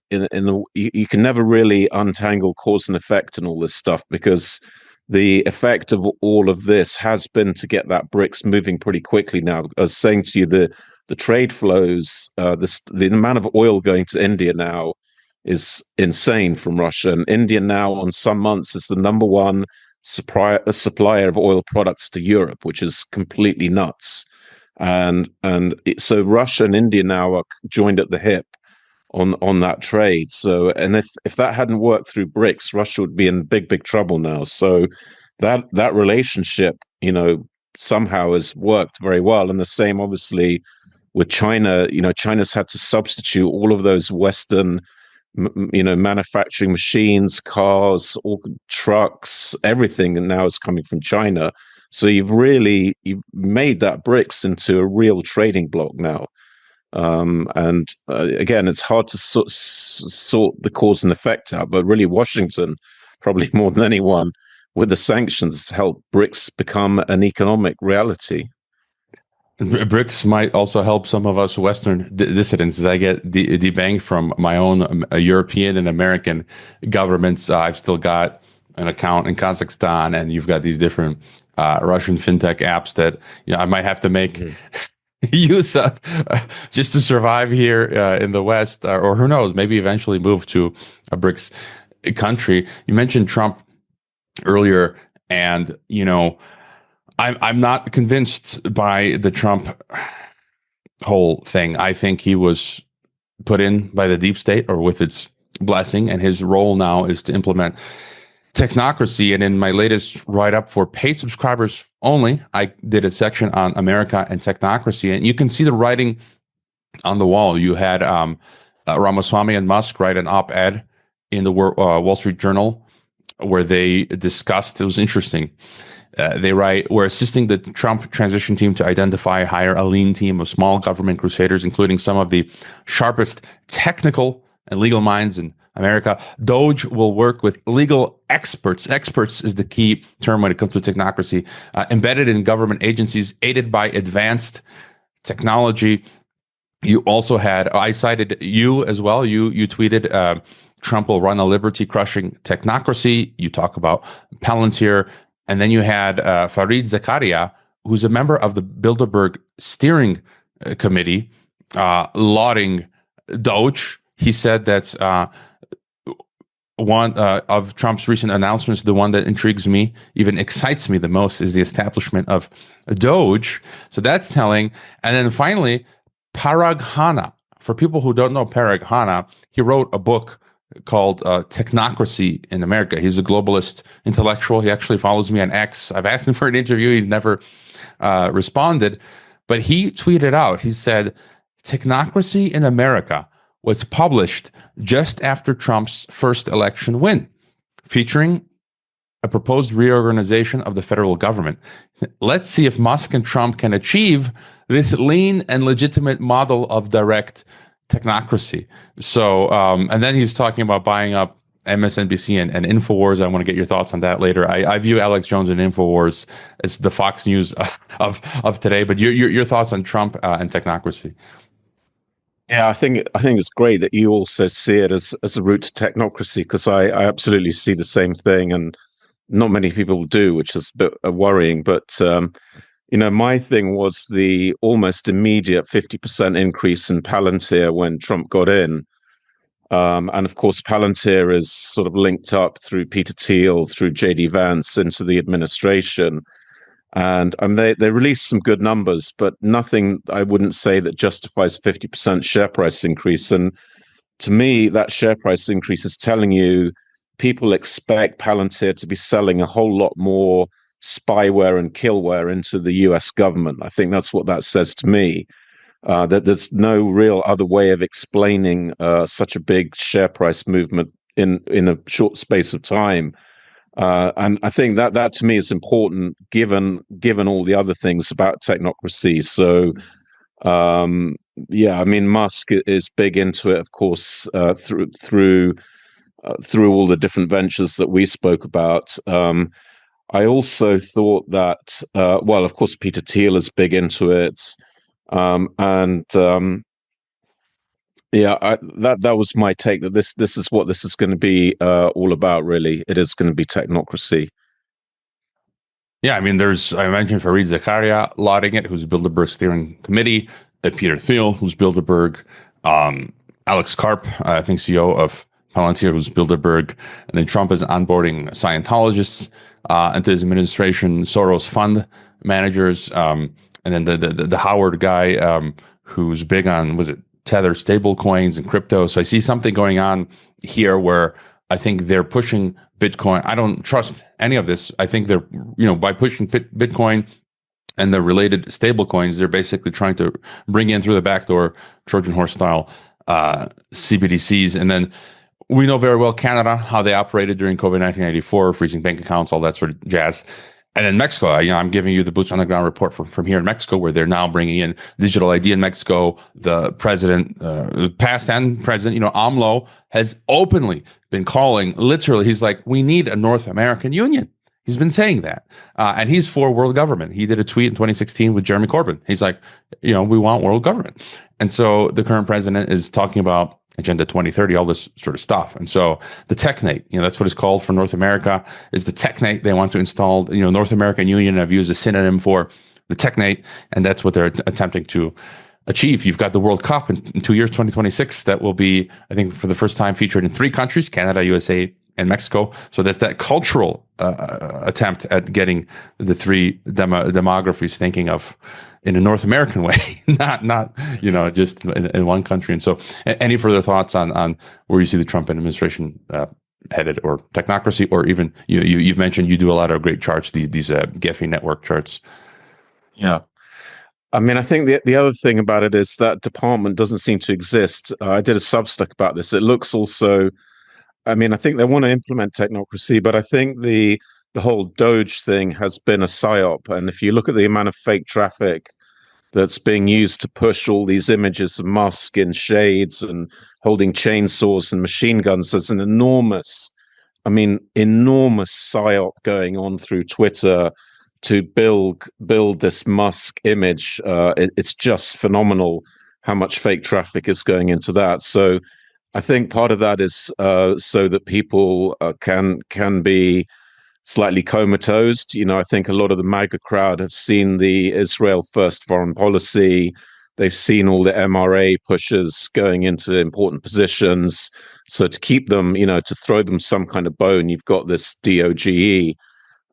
[SPEAKER 2] you can never really untangle cause and effect and all this stuff, because the effect of all of this has been to get that BRICS moving pretty quickly now. I was saying to you, the trade flows, the amount of oil going to India now is insane from Russia. And India now, on some months, is the number one supplier of oil products to Europe, which is completely nuts. So Russia and India now are joined at the hip on that trade. So, and if that hadn't worked through BRICS, Russia would be in big trouble now. So that relationship, somehow has worked very well. And the same, obviously, with China. China's had to substitute all of those Western manufacturing machines, cars, all trucks, everything, and now is coming from China. So you've made that BRICS into a real trading bloc now. And again, it's hard to sort the cause and effect out, but really Washington, probably more than anyone, with the sanctions, helped BRICS become an economic reality.
[SPEAKER 1] BRICS might also help some of us Western dissidents, as I get debanked from my own European and American governments. I've still got an account in Kazakhstan, and you've got these different Russian fintech apps that I might have to make use of just to survive here in the West, or who knows, maybe eventually move to a BRICS country. You mentioned Trump earlier, and I'm not convinced by the Trump whole thing. I think he was put in by the deep state, or with its blessing, and his role now is to implement technocracy. And in my latest write-up for paid subscribers only, I did a section on America and technocracy, and you can see the writing on the wall. You had Ramaswamy and Musk write an op-ed in the Wall Street Journal where they discussed, it was interesting, they write, "We're assisting the Trump transition team to identify, hire a lean team of small government crusaders, including some of the sharpest technical and legal minds in America. Doge will work with legal experts." Experts is the key term when it comes to technocracy. "Embedded in government agencies, aided by advanced technology." You also had, I cited you as well. You tweeted, "Trump will run a liberty-crushing technocracy." You talk about Palantir. And then you had Fareed Zakaria, who's a member of the Bilderberg steering committee, lauding Doge. He said that one of Trump's recent announcements, the one that intrigues me, even excites me the most, is the establishment of Doge. So that's telling. And then finally, Parag Khanna. For people who don't know Parag Khanna, he wrote a book called Technocracy in America. He's a globalist intellectual. He actually follows me on X. I've asked him for an interview. He's never responded. But he tweeted out, he said, "Technocracy in America was published just after Trump's first election win, featuring a proposed reorganization of the federal government. Let's see if Musk and Trump can achieve this lean and legitimate model of direct technocracy." So, and then he's talking about buying up MSNBC and InfoWars. I want to get your thoughts on that later. I view Alex Jones and InfoWars as the Fox News of today. But your thoughts on Trump and technocracy?
[SPEAKER 2] Yeah, I think it's great that you also see it as a route to technocracy, because I absolutely see the same thing, and not many people do, which is a bit worrying. But my thing was the almost immediate 50% increase in Palantir when Trump got in. And of course, Palantir is sort of linked up through Peter Thiel, through JD Vance into the administration. And they released some good numbers, but nothing, I wouldn't say, that justifies 50% share price increase. And to me, that share price increase is telling you people expect Palantir to be selling a whole lot more spyware and killware into the US government. I think that's what that says to me. That there's no real other way of explaining such a big share price movement in a short space of time. And I think that to me is important, given all the other things about technocracy. So, yeah, I mean, Musk is big into it, of course, through all the different ventures that we spoke about. I also thought that, well, of course, Peter Thiel is big into it, and yeah, that was my take. That this is what this is going to be all about. Really, it is going to be technocracy.
[SPEAKER 1] Yeah, I mean, I mentioned Fareed Zakaria lauding it, who's Bilderberg steering committee, Peter Thiel, who's Bilderberg, Alex Karp, I think CEO of Palantir, who's Bilderberg, and then Trump is onboarding Scientologists into his administration, Soros fund managers, and then the Howard guy, who's big on, was it Tether stable coins and crypto. So I see something going on here where I think they're pushing Bitcoin. I don't trust any of this. I think they're, by pushing Bitcoin and the related stable coins, they're basically trying to bring in through the back door Trojan Horse style CBDCs. And then we know very well Canada, how they operated during COVID 1994, freezing bank accounts, all that sort of jazz. And in Mexico, I'm giving you the boots on the ground report from here in Mexico, where they're now bringing in digital ID in Mexico. The president, past and present, AMLO has openly been calling, literally, he's like, we need a North American Union. He's been saying that. And he's for world government. He did a tweet in 2016 with Jeremy Corbyn. He's like, we want world government. And so the current president is talking about Agenda 2030, all this sort of stuff. And so the Technate, that's what it's called for North America, is the Technate. They want to install, North American Union. I've used a synonym for the Technate, and that's what they're attempting to achieve. You've got the World Cup in 2 years, 2026, that will be, I think, for the first time featured in 3 countries, Canada, USA, and Mexico. So there's that cultural attempt at getting the 3 demographies thinking of in a North American way, not just in one country. And so, any further thoughts on where you see the Trump administration headed, or technocracy, or even you've mentioned you do a lot of great charts, these Gephi network charts.
[SPEAKER 2] Yeah. I mean, I think the other thing about it is that department doesn't seem to exist. I did a Substack about this. It looks also, I mean, I think they want to implement technocracy, but I think the whole Doge thing has been a psyop. And if you look at the amount of fake traffic that's being used to push all these images of Musk in shades and holding chainsaws and machine guns, there's an enormous psyop going on through Twitter to build this Musk image. It's just phenomenal how much fake traffic is going into that. So I think part of that is so that people can be slightly comatose. I think a lot of the MAGA crowd have seen the Israel first foreign policy. They've seen all the MRA pushes going into important positions. So to keep them, to throw them some kind of bone, you've got this DOGE,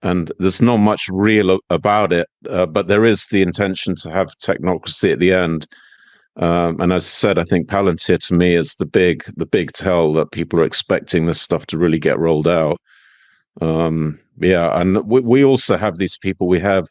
[SPEAKER 2] and there's not much real about it. But there is the intention to have technocracy at the end. And as I said, I think Palantir to me is the big tell that people are expecting this stuff to really get rolled out. Yeah, and we also have these people. We have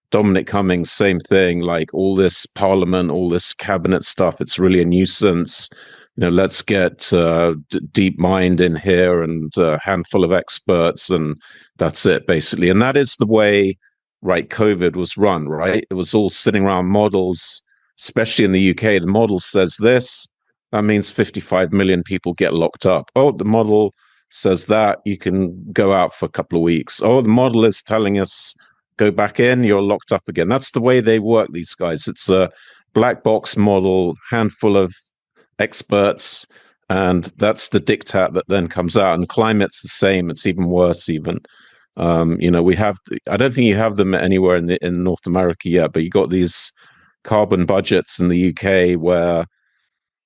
[SPEAKER 2] Dominic Cummings, same thing, like all this parliament, all this cabinet stuff. It's really a nuisance. Let's get DeepMind in here and a handful of experts, and that's it, basically. And that is the way, right, COVID was run, right? It was all sitting around models, especially in the UK. The model says this, that means 55 million people get locked up. Oh, the model says that, you can go out for a couple of weeks. Oh, the model is telling us go back in, you're locked up again. That's the way they work, these guys. It's a black box model, handful of experts, and that's the diktat that then comes out. And climate's the same. It's even worse even. We have, I don't think you have them anywhere in North America yet, but you got these carbon budgets in the UK where,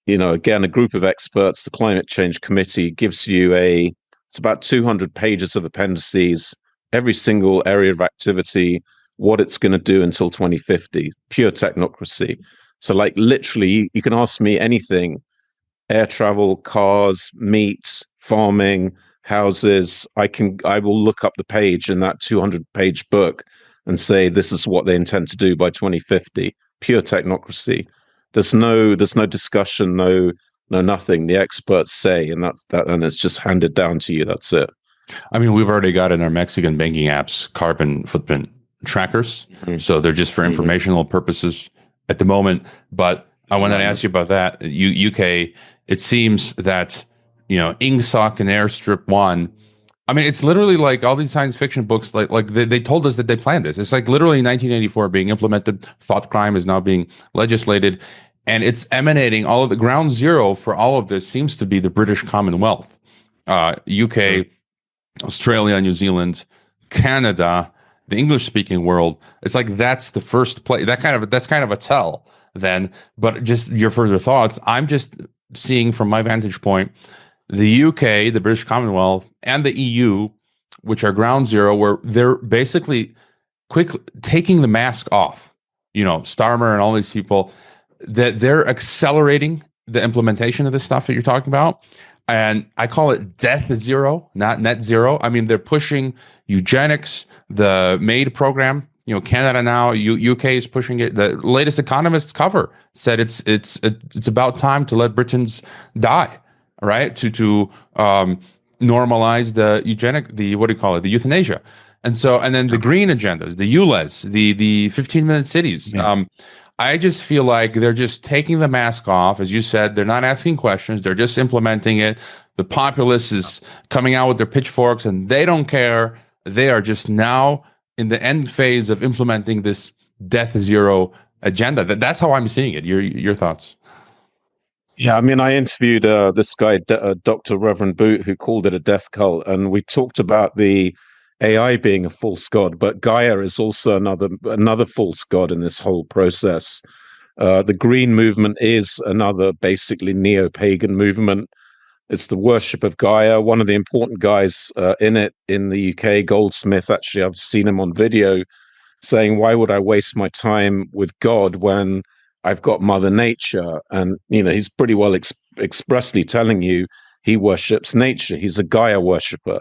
[SPEAKER 2] again, a group of experts, the Climate Change Committee, gives you it's about 200 pages of appendices, every single area of activity, what it's going to do until 2050, pure technocracy. So like literally, you can ask me anything air travel, cars, meat, farming, houses. I will look up the page in that 200-page book and say this is what they intend to do by 2050. Pure technocracy. There's no discussion, no nothing. The experts say, and and it's just handed down to you. That's it.
[SPEAKER 1] I mean, we've already got in our Mexican banking apps carbon footprint trackers.
[SPEAKER 2] Mhm.
[SPEAKER 1] So they're just for informational purposes at the moment. But I wanted to ask you about that. UK, it seems that, Ingsoc and Airstrip 1, I mean, it's literally like all these science fiction books, like they told us that they planned this. It's like literally 1984 being implemented. Thought crime is now being legislated. And it's emanating, all of the ground zero for all of this seems to be the British Commonwealth, UK, Australia, New Zealand, Canada, the English-speaking world. It's like that's the first place. That's kind of a tell then. But just your further thoughts. I'm just seeing from my vantage point, the UK, the British Commonwealth, and the EU, which are ground zero, where they're basically quickly taking the mask off. Starmer and all these people, that they're accelerating the implementation of this stuff that you're talking about. And I call it death zero, not net zero. I mean, they're pushing eugenics, the MAID program. Canada now, UK is pushing it. The latest Economist cover said it's about time to let Britons die, right? To normalize the the euthanasia. And then the green agendas, the ULEZ, the 15-minute cities. Yeah. I just feel like they're just taking the mask off. As you said, they're not asking questions. They're just implementing it. The populace is coming out with their pitchforks and they don't care. They are just now in the end phase of implementing this death zero agenda. That's how I'm seeing it. Your thoughts?
[SPEAKER 2] Yeah, I mean, I interviewed this guy, Dr. Reverend Boot, who called it a death cult. And we talked about the AI being a false god, but Gaia is also another false god in this whole process. The Green Movement is another basically neo-pagan movement. It's the worship of Gaia. One of the important guys in it in the UK, Goldsmith, actually, I've seen him on video saying, why would I waste my time with God when I've got Mother Nature? And, he's pretty well expressly telling you he worships nature. He's a Gaia worshipper.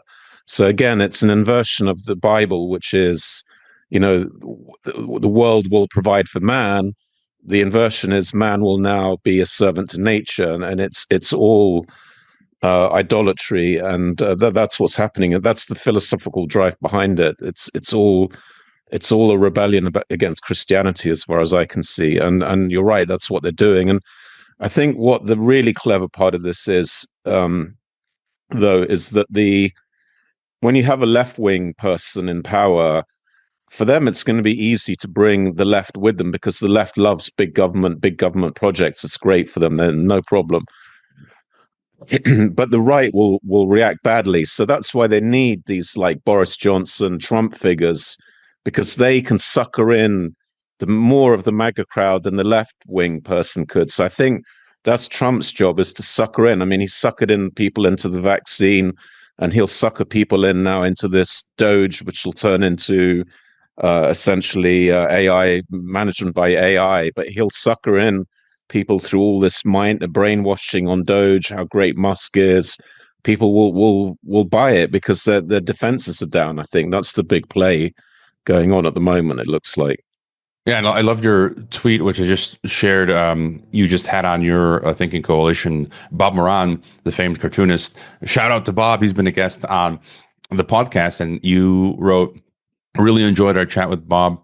[SPEAKER 2] So again, it's an inversion of the Bible, which is, the world will provide for man. The inversion is man will now be a servant to nature, and it's all idolatry, and that's what's happening. And that's the philosophical drive behind it. It's all a rebellion against Christianity, as far as I can see. And you're right, that's what they're doing. And I think what the really clever part of this is, though, is that when you have a left-wing person in power, for them, it's going to be easy to bring the left with them because the left loves big government projects. It's great for them. Then no problem. But the right will react badly. So that's why they need these like Boris Johnson, Trump figures, because they can sucker in the more of the MAGA crowd than the left-wing person could. So I think that's Trump's job, is to sucker in. I mean, he suckered in people into the vaccine, and he'll sucker people in now into this Doge, which will turn into essentially AI management by AI. But he'll sucker in people through all this brainwashing on Doge, how great Musk is. People will buy it because their defenses are down. I think that's the big play going on at the moment, it looks like.
[SPEAKER 1] Yeah, and I loved your tweet, which I just shared. You just had on your Thinking Coalition, Bob Moran, the famed cartoonist. Shout out to Bob. He's been a guest on the podcast. And you wrote, really enjoyed our chat with Bob.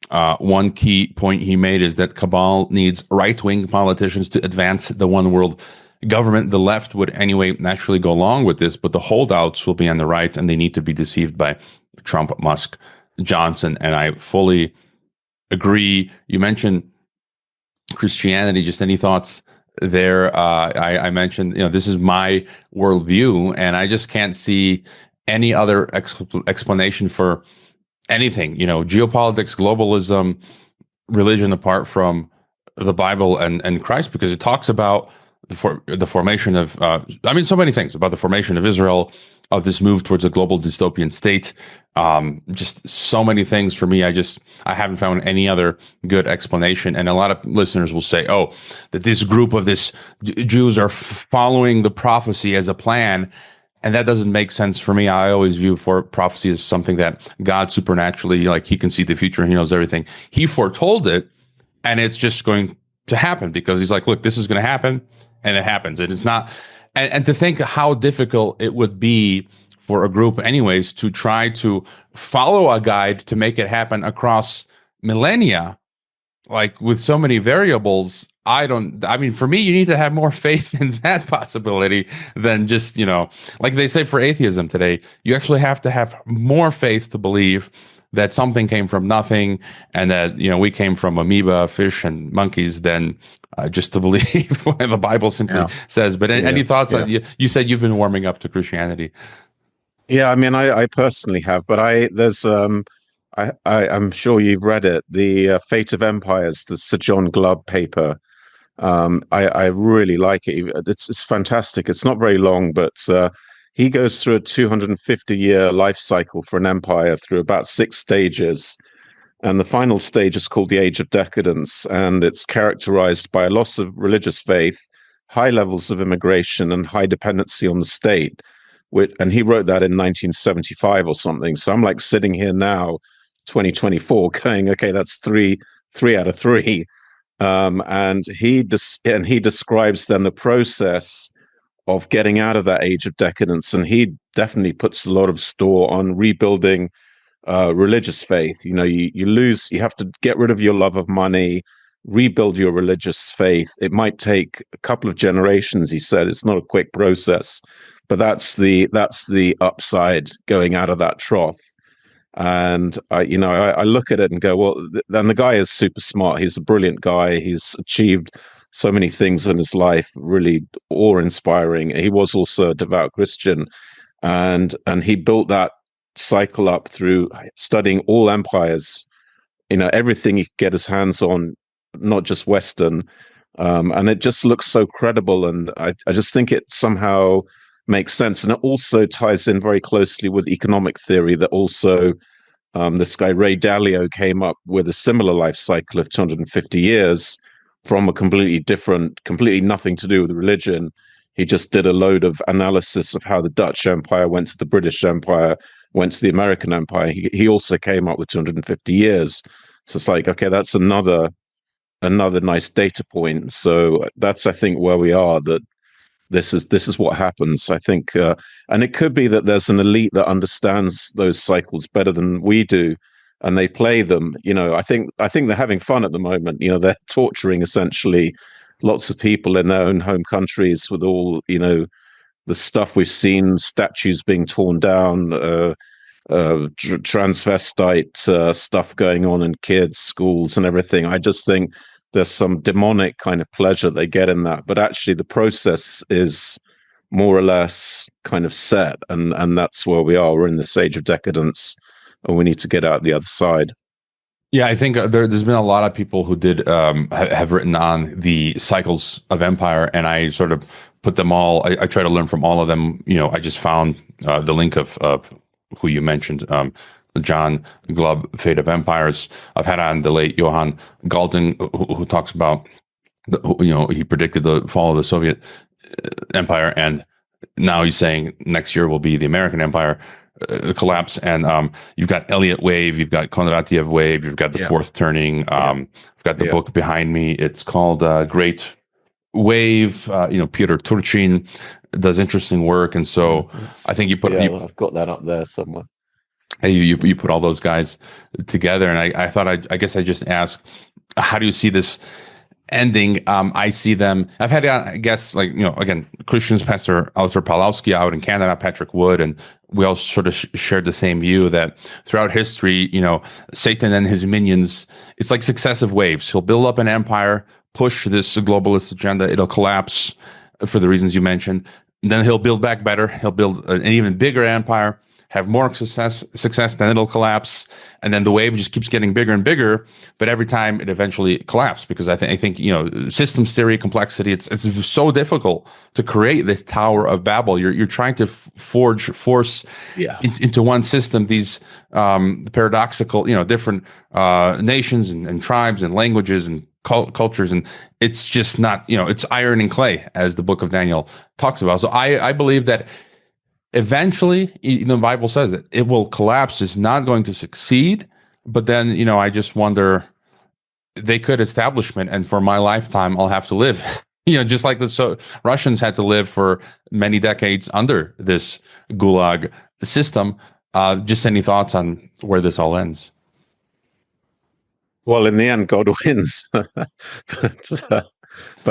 [SPEAKER 1] One key point he made is that cabal needs right-wing politicians to advance the one world government. The left would anyway naturally go along with this, but the holdouts will be on the right, and they need to be deceived by Trump, Musk, Johnson. And I fully agree. You mentioned Christianity. Just any thoughts there? I mentioned, this is my worldview, and I just can't see any other explanation for anything. Geopolitics, globalism, religion apart from the Bible and Christ, because it talks about the formation of, so many things about the formation of Israel, of this move towards a global dystopian state. Just so many things for me. I haven't found any other good explanation. And a lot of listeners will say, oh, that this group of Jews are following the prophecy as a plan. And that doesn't make sense for me. I always view prophecy as something that God supernaturally, like he can see the future and he knows everything. He foretold it, and it's just going to happen because he's like, look, this is going to happen, and it happens. And it's not, and to think how difficult it would be for a group anyways to try to follow a guide to make it happen across millennia, like with so many variables. For me, you need to have more faith in that possibility than just, like they say for atheism today, you actually have to have more faith to believe that something came from nothing and that, we came from amoeba, fish, and monkeys than just to believe what the Bible simply says. But any thoughts on, you said you've been warming up to Christianity.
[SPEAKER 2] Yeah, I personally have, but I'm sure you've read it, the Fate of Empires, the Sir John Glubb paper. I really like it. It's fantastic. It's not very long, but he goes through a 250-year life cycle for an empire through about 6 stages. And the final stage is called the Age of Decadence, and it's characterized by a loss of religious faith, high levels of immigration, and high dependency on the state. And he wrote that in 1975 or something. So I'm like sitting here now, 2024, going, okay, that's three out of 3. And he describes then the process of getting out of that age of decadence, and he definitely puts a lot of store on rebuilding religious faith. You have to get rid of your love of money, rebuild your religious faith. It might take a couple of generations, he said. It's not a quick process, but that's the upside going out of that trough. And I look at it and go, well, then the guy is super smart. He's a brilliant guy. He's achieved so many things in his life, really awe-inspiring. He was also a devout Christian, and he built that cycle up through studying all empires, everything he could get his hands on, not just Western. And it just looks so credible, and I just think it somehow makes sense. And it also ties in very closely with economic theory that also this guy Ray Dalio came up with a similar life cycle of 250 years from a completely nothing to do with religion. He just did a load of analysis of how the Dutch Empire went to the British Empire, went to the American Empire. He also came up with 250 years. So it's like, okay, that's another nice data point. So that's, I think, where we are, that this is what happens, I think. And it could be that there's an elite that understands those cycles better than we do, and they play them. I think they're having fun at the moment. They're torturing essentially lots of people in their own home countries with all, the stuff we've seen, statues being torn down, transvestite stuff going on in kids' schools and everything. I just think there's some demonic kind of pleasure they get in that, but actually the process is more or less kind of set, and that's where we are. We're in this age of decadence, and we need to get out the other side.
[SPEAKER 1] Yeah, I think there's been a lot of people who did have written on the cycles of empire, and I sort of put them all. I try to learn from all of them. I just found the link of who you mentioned, John Glubb, Fate of Empires. I've had on the late Johann Galtung, who talks about, he predicted the fall of the Soviet Empire, and now he's saying next year will be the American Empire collapse. And you've got Elliott Wave, you've got Kondratiev Wave, you've got the Fourth Turning. I've got the book behind me. It's called Great Wave. Peter Turchin does interesting work, and so I think you put.
[SPEAKER 2] I've got that up there somewhere.
[SPEAKER 1] You put all those guys together, and I thought I guess I just ask, how do you see this ending? I see them. I've had guests like again, Christians, Pastor Alistair Pawlowski out in Canada, Patrick Wood, and we all sort of shared the same view that throughout history, Satan and his minions, it's like successive waves. He'll build up an empire, push this globalist agenda, it'll collapse for the reasons you mentioned. Then he'll build back better. He'll build an even bigger empire. have more success, then it'll collapse, and then the wave just keeps getting bigger and bigger. But every time it eventually collapses, because I think systems theory, complexity, it's so difficult to create this Tower of Babel. You're trying to force into one system these paradoxical, different nations and tribes and languages and cultures, and it's just not, it's iron and clay, as the book of Daniel talks about. So I believe that eventually, the Bible says that it will collapse, it's not going to succeed. But then, I just wonder, they could establishment, and for my lifetime I'll have to live just like the Russians had to live for many decades under this gulag system. Just any thoughts on where this all ends?
[SPEAKER 2] Well, in the end, God wins. But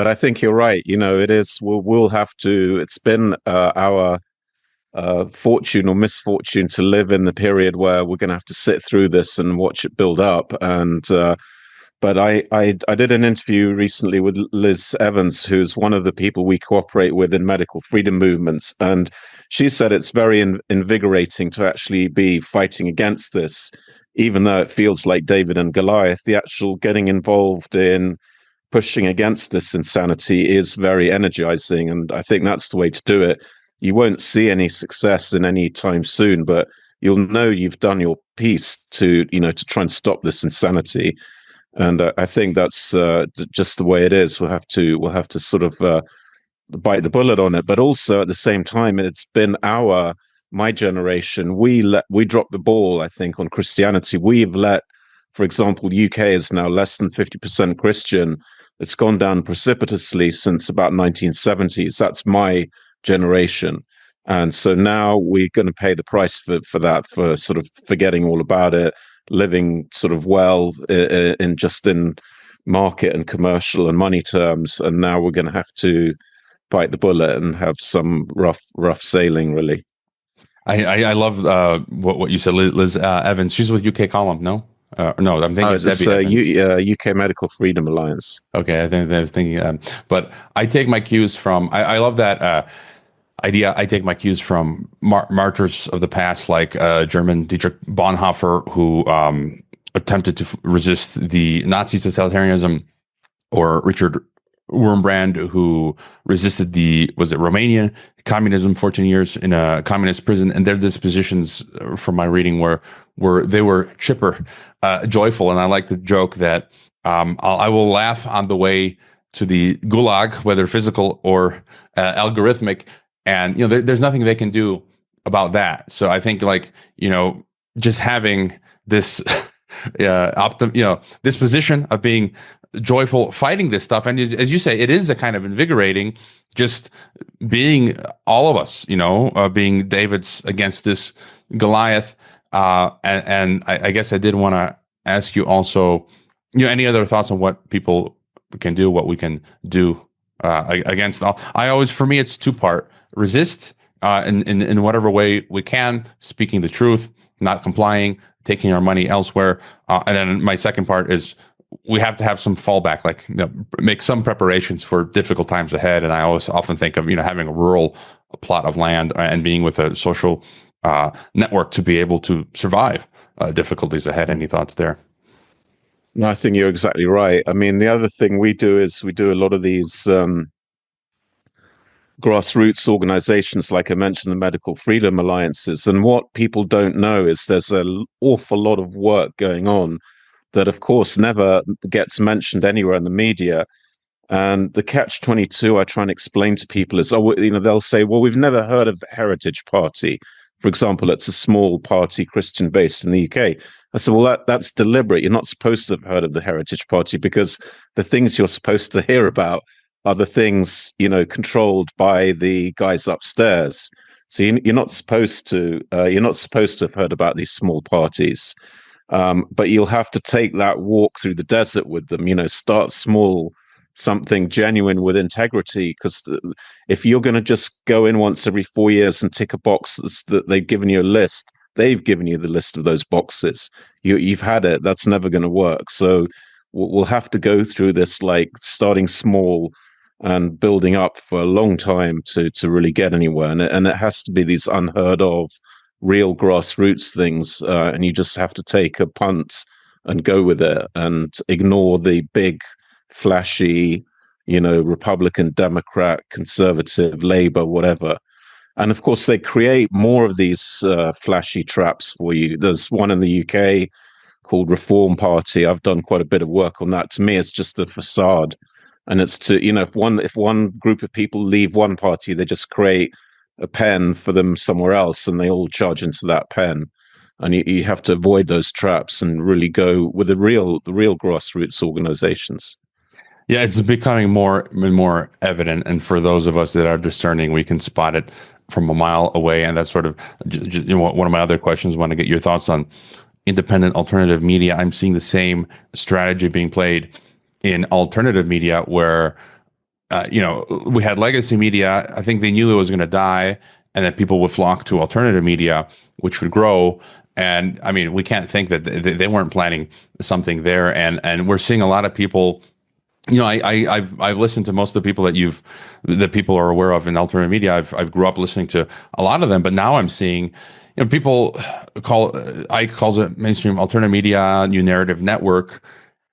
[SPEAKER 2] I think you're right. It is. We'll have to. It's been our fortune or misfortune to live in the period where we're going to have to sit through this and watch it build up. And but I did an interview recently with Liz Evans, who's one of the people we cooperate with in medical freedom movements, and she said it's very invigorating to actually be fighting against this. Even though it feels like David and Goliath, the actual getting involved in pushing against this insanity is very energizing. And I think that's the way to do it. You won't see any success in any time soon, but you'll know you've done your piece to try and stop this insanity. And I think that's just the way it is. We'll have to sort of bite the bullet on it. But also at the same time, it's been my generation, we dropped the ball, I think, on Christianity. We've let, for example, UK is now less than 50% Christian. It's gone down precipitously since about 1970s. That's my generation. And so now we're going to pay the price for that, for sort of forgetting all about it, living sort of well in market and commercial and money terms. And now we're going to have to bite the bullet and have some rough sailing, really.
[SPEAKER 1] I love what you said, Liz Evans. She's with UK Column, no? No, I'm thinking
[SPEAKER 2] it's UK Medical Freedom Alliance.
[SPEAKER 1] Okay, I was thinking, but I take my cues from. I love that idea. I take my cues from martyrs of the past, like German Dietrich Bonhoeffer, who attempted to resist the Nazi totalitarianism, or Richard Wurmbrand, who resisted Romanian communism, 14 years in a communist prison. And their dispositions, from my reading, were they were chipper, joyful. And I like to joke that I will laugh on the way to the gulag, whether physical or algorithmic. And there's nothing they can do about that. So I think, just having this this position of being joyful, fighting this stuff, and as you say, it is a kind of invigorating, just being all of us, being David's against this Goliath. And I guess I did want to ask you also, any other thoughts on what people can do, what we can do against all. For me, it's two-part: resist in whatever way we can, speaking the truth, not complying, taking our money elsewhere, and then my second part is, we have to have some fallback, make some preparations for difficult times ahead. And I often think of, having a rural plot of land and being with a social network to be able to survive difficulties ahead. Any thoughts there?
[SPEAKER 2] No, I think you're exactly right. I mean, the other thing we do is we do a lot of these grassroots organizations, like I mentioned, the Medical Freedom Alliances. And what people don't know is there's an awful lot of work going on that, of course, never gets mentioned anywhere in the media. And the catch-22 I try and explain to people is, they'll say, well, we've never heard of the Heritage Party. For example, it's a small party, Christian-based in the UK. I said, well, that's deliberate. You're not supposed to have heard of the Heritage Party, because the things you're supposed to hear about are the things, controlled by the guys upstairs. So you're not supposed to have heard about these small parties. But you'll have to take that walk through the desert with them, start small, something genuine with integrity. Because if you're going to just go in once every 4 years and tick a box that they've given you a list, they've given you the list of those boxes. You've had it. That's never going to work. So we'll have to go through this, starting small and building up for a long time to really get anywhere. And it has to be these unheard of real grassroots things, and you just have to take a punt and go with it and ignore the big, flashy, Republican, Democrat, conservative, Labour, whatever. And of course, they create more of these flashy traps for you. There's one in the UK called Reform Party. I've done quite a bit of work on that. To me, it's just a facade. And it's to, if one group of people leave one party, they just create a pen for them somewhere else, and they all charge into that pen. And you have to avoid those traps and really go with the real grassroots organizations.
[SPEAKER 1] Yeah, it's becoming more and more evident, and for those of us that are discerning, we can spot it from a mile away. And that's sort of one of my other questions. I want to get your thoughts on independent alternative media. I'm seeing the same strategy being played in alternative media, where we had legacy media. I think they knew it was going to die, and that people would flock to alternative media, which would grow. And I mean, we can't think that they weren't planning something there. And we're seeing a lot of people. I've listened to most of the people that people are aware of in alternative media. I've grew up listening to a lot of them, but now I'm seeing, people calls it mainstream alternative media, new narrative network,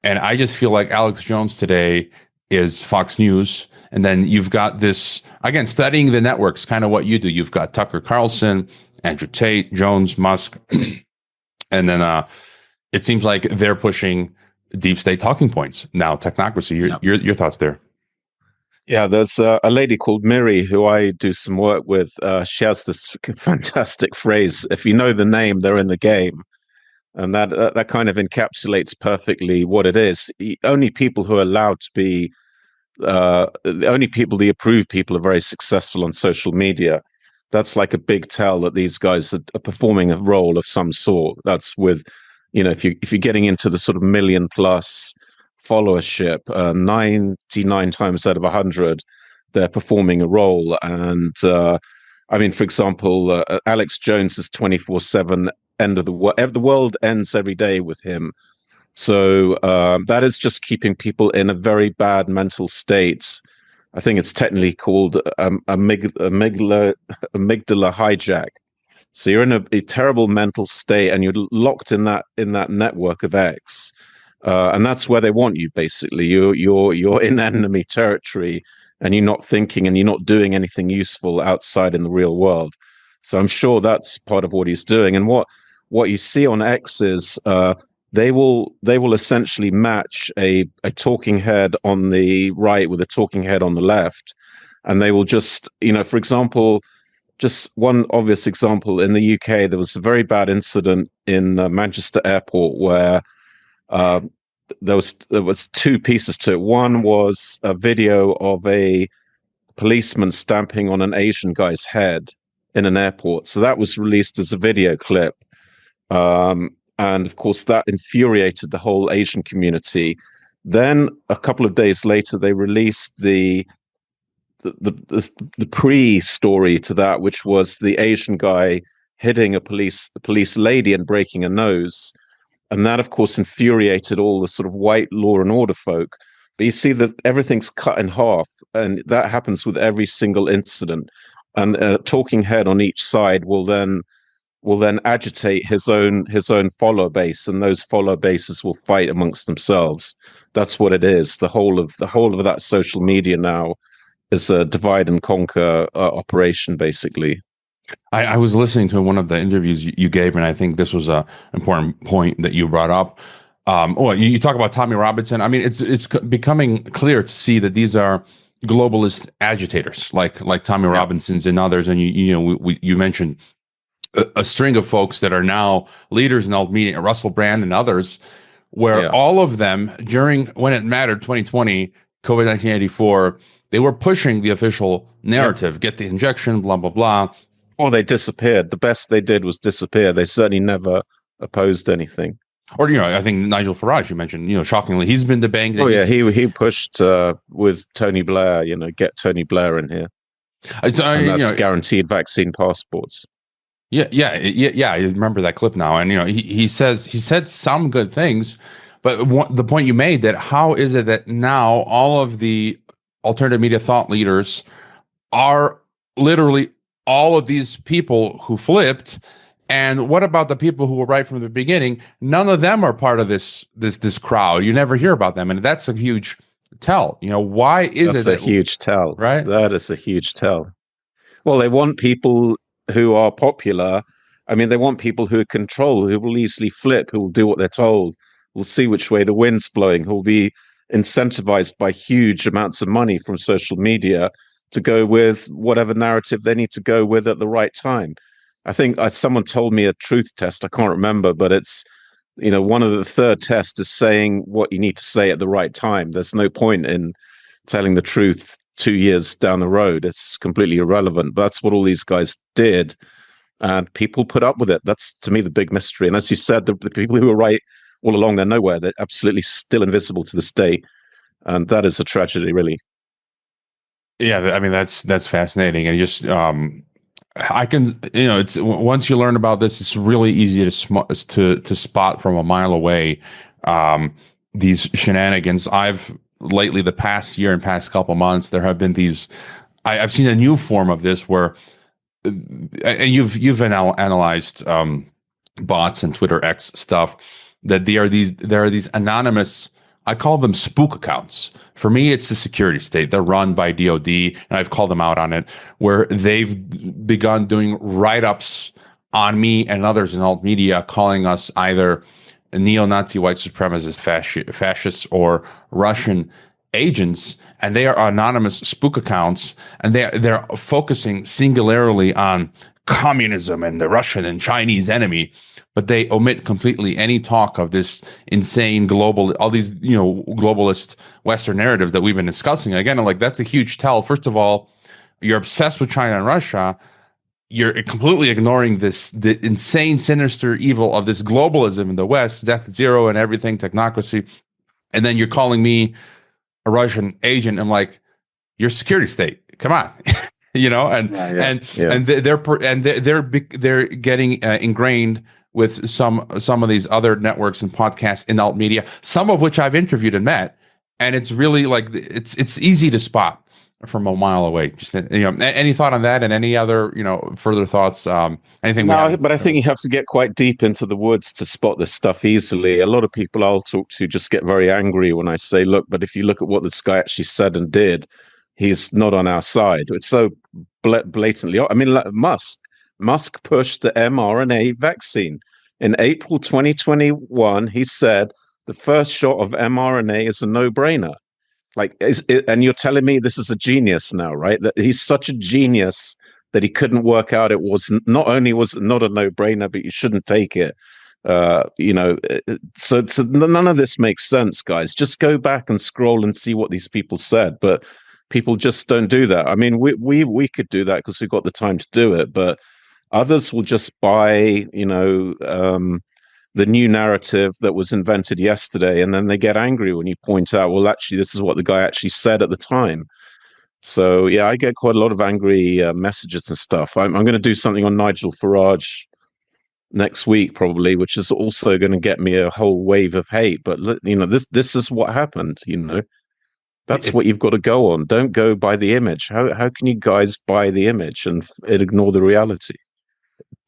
[SPEAKER 1] and I just feel like Alex Jones today is Fox News, and then you've got this again studying the networks, kind of what you do. You've got Tucker Carlson, Andrew Tate, Jones, Musk, and then it seems like they're pushing deep state talking points now. Technocracy. Your thoughts there?
[SPEAKER 2] Yeah, there's a lady called Miri who I do some work with. She has this fantastic phrase: "If you know the name, they're in the game," and that kind of encapsulates perfectly what it is. Only people who are allowed to be, the approved people are very successful on social media. That's like a big tell that these guys are performing a role of some sort. That's with, if you're getting into the sort of million plus followership, 99 times out of 100, they're performing a role. And I mean, for example, Alex Jones is 24/7. The world ends every day with him. So that is just keeping people in a very bad mental state. I think it's technically called amygdala hijack. So you're in a terrible mental state, and you're locked in that network of X, and that's where they want you. Basically, you're in enemy territory, and you're not thinking, and you're not doing anything useful outside in the real world. So I'm sure that's part of what he's doing. And what you see on X is they will essentially match a talking head on the right with a talking head on the left, and they will just, for example, just one obvious example, in the UK, there was a very bad incident in Manchester Airport where there was two pieces to it. One was a video of a policeman stamping on an Asian guy's head in an airport. So that was released as a video clip. And of course, that infuriated the whole Asian community. Then a couple of days later, they released the pre-story to that, which was the Asian guy hitting a police lady and breaking a nose. And that, of course, infuriated all the sort of white law and order folk. But you see that everything's cut in half, and that happens with every single incident. And a talking head on each side will then agitate his own follower base, and those follower bases will fight amongst themselves. That's what it is. The whole of that social media now is a divide and conquer operation, basically.
[SPEAKER 1] I was listening to one of the interviews you gave, and I think this was an important point that you brought up. You talk about Tommy Robinson. I mean, it's becoming clear to see that these are globalist agitators, like Tommy Robinson's and others. And you mentioned a string of folks that are now leaders in alt media, Russell Brand and others, where all of them, when it mattered, 2020, COVID 1984, they were pushing the official narrative, get the injection, blah, blah, blah.
[SPEAKER 2] Or they disappeared. The best they did was disappear. They certainly never opposed anything.
[SPEAKER 1] Or, I think Nigel Farage, you mentioned, shockingly, he's been debating.
[SPEAKER 2] He pushed with Tony Blair, get Tony Blair in here. And that's guaranteed vaccine passports.
[SPEAKER 1] Yeah. I remember that clip now. And, he said some good things, but the point you made, that how is it that now all of the alternative media thought leaders are literally all of these people who flipped, And what about the people who were right from the beginning? None of them are part of this crowd. You never hear about them, and that's a huge tell. Why is
[SPEAKER 2] That's
[SPEAKER 1] it
[SPEAKER 2] a
[SPEAKER 1] that,
[SPEAKER 2] huge tell.
[SPEAKER 1] right?
[SPEAKER 2] That is a huge tell. Well, they want people who are popular. I mean, they want people who are control, who will easily flip, who will do what they're told, will see which way the wind's blowing, who will be incentivized by huge amounts of money from social media to go with whatever narrative they need to go with at the right time. I think someone told me a truth test. I can't remember, but it's, one of the third tests is saying what you need to say at the right time. There's no point in telling the truth 2 years down the road. It's completely irrelevant. But that's what all these guys did. And people put up with it. That's, to me, the big mystery. And as you said, the people who were right all along, they're nowhere. They're absolutely still invisible to this day. And that is a tragedy, really.
[SPEAKER 1] Yeah, I mean that's fascinating, and just I can it's once you learn about this, it's really easy to spot from a mile away these shenanigans. I've lately, the past year and past couple months, there have been these. I've seen a new form of this where, and you've analyzed bots and Twitter X stuff, that there are these anonymous. I call them spook accounts. For me, it's the security state. They're run by DOD, and I've called them out on it, where they've begun doing write-ups on me and others in alt media, calling us either neo-Nazi white supremacist fascists or Russian agents, and they are anonymous spook accounts, and they're focusing singularly on communism and the Russian and Chinese enemy, but they omit completely any talk of this insane all these globalist Western narratives that we've been discussing. Again, like, that's a huge tell. First of all, you're obsessed with China and Russia. You're completely ignoring the insane, sinister evil of this globalism in the West, death zero and everything, technocracy, and then you're calling me a Russian agent. I'm like, you're security state. Come on. They're getting ingrained with some of these other networks and podcasts in alt media, some of which I've interviewed and met, and it's really like it's easy to spot from a mile away. Just any thought on that, and any other further thoughts? Anything?
[SPEAKER 2] No, but I think you have to get quite deep into the woods to spot this stuff easily. A lot of people I'll talk to just get very angry when I say, look, but if you look at what this guy actually said and did, he's not on our side. It's so blatantly. I mean, like Musk pushed the mRNA vaccine. In April 2021, he said the first shot of mRNA is a no-brainer. And you're telling me this is a genius now, right? That he's such a genius that he couldn't work out it was not only was it not a no-brainer, but you shouldn't take it. So none of this makes sense, guys. Just go back and scroll and see what these people said. But people just don't do that. I mean, we could do that because we've got the time to do it, but others will just buy, the new narrative that was invented yesterday, and then they get angry when you point out, well, actually, this is what the guy actually said at the time. So, yeah, I get quite a lot of angry messages and stuff. I'm going to do something on Nigel Farage next week, probably, which is also going to get me a whole wave of hate. But, this is what happened, That's what you've got to go on. Don't go by the image. How can you guys buy the image and ignore the reality?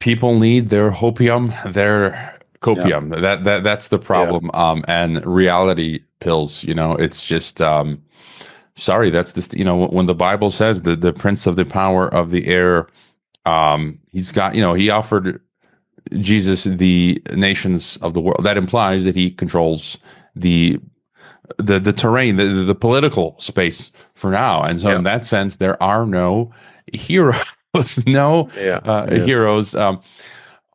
[SPEAKER 1] People need their hopium, their copium. Yeah. That's the problem. Yeah. And reality pills. It's just sorry. That's this. When the Bible says the prince of the power of the air, he's got. He offered Jesus the nations of the world. That implies that he controls the terrain, the political space for now. And so in that sense, there are no heroes, heroes.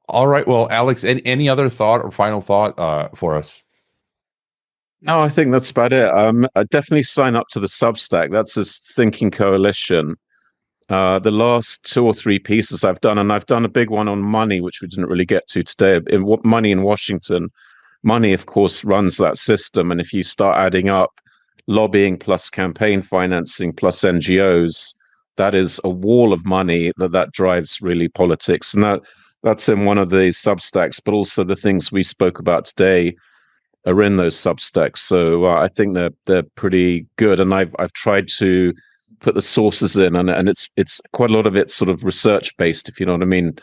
[SPEAKER 1] All right. Well, Alex, any other thought or final thought for us?
[SPEAKER 2] No, I think that's about it. I definitely sign up to the Substack. That's this Thinking Coalition. The last 2 or 3 pieces I've done, and I've done a big one on money, which we didn't really get to today, money in Washington. Money, of course, runs that system. And if you start adding up lobbying plus campaign financing plus NGOs, that is a wall of money that drives really politics. And that's in one of the Substacks, but also the things we spoke about today are in those Substacks. So I think they're pretty good. And I've tried to put the sources in, and it's quite a lot of it's sort of research based, if you know what I mean.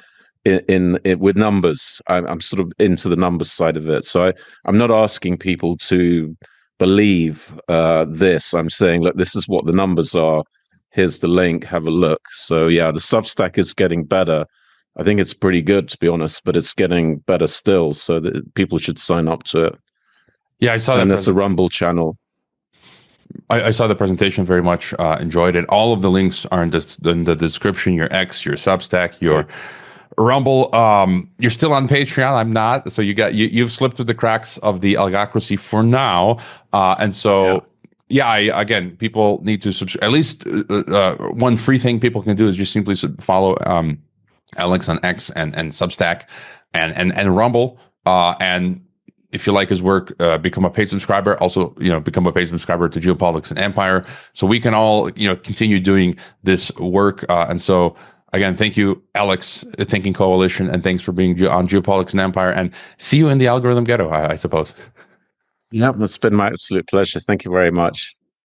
[SPEAKER 2] in with numbers. I'm sort of into the numbers side of it. So I'm not asking people to believe this. I'm saying, look, this is what the numbers are. Here's the link. Have a look. So yeah, the Substack is getting better. I think it's pretty good, to be honest, but it's getting better still. So that people should sign up to it.
[SPEAKER 1] Yeah, I saw that.
[SPEAKER 2] And there's a Rumble channel.
[SPEAKER 1] I saw the presentation, very much enjoyed it. All of the links are in the description. Your X, your Substack, your Rumble. You're still on Patreon. I'm not. So you've slipped through the cracks of the Algocracy for now. And so, again, people need to subscribe. At least one free thing people can do is just simply follow Alex on X and Substack and Rumble. And if you like his work, become a paid subscriber. Also, become a paid subscriber to Geopolitics and Empire, so we can all, continue doing this work. And so, again, thank you, Alex, Thinking Coalition, and thanks for being on Geopolitics and Empire. And see you in the algorithm ghetto, I suppose.
[SPEAKER 2] Yeah, it's been my absolute pleasure. Thank you very much.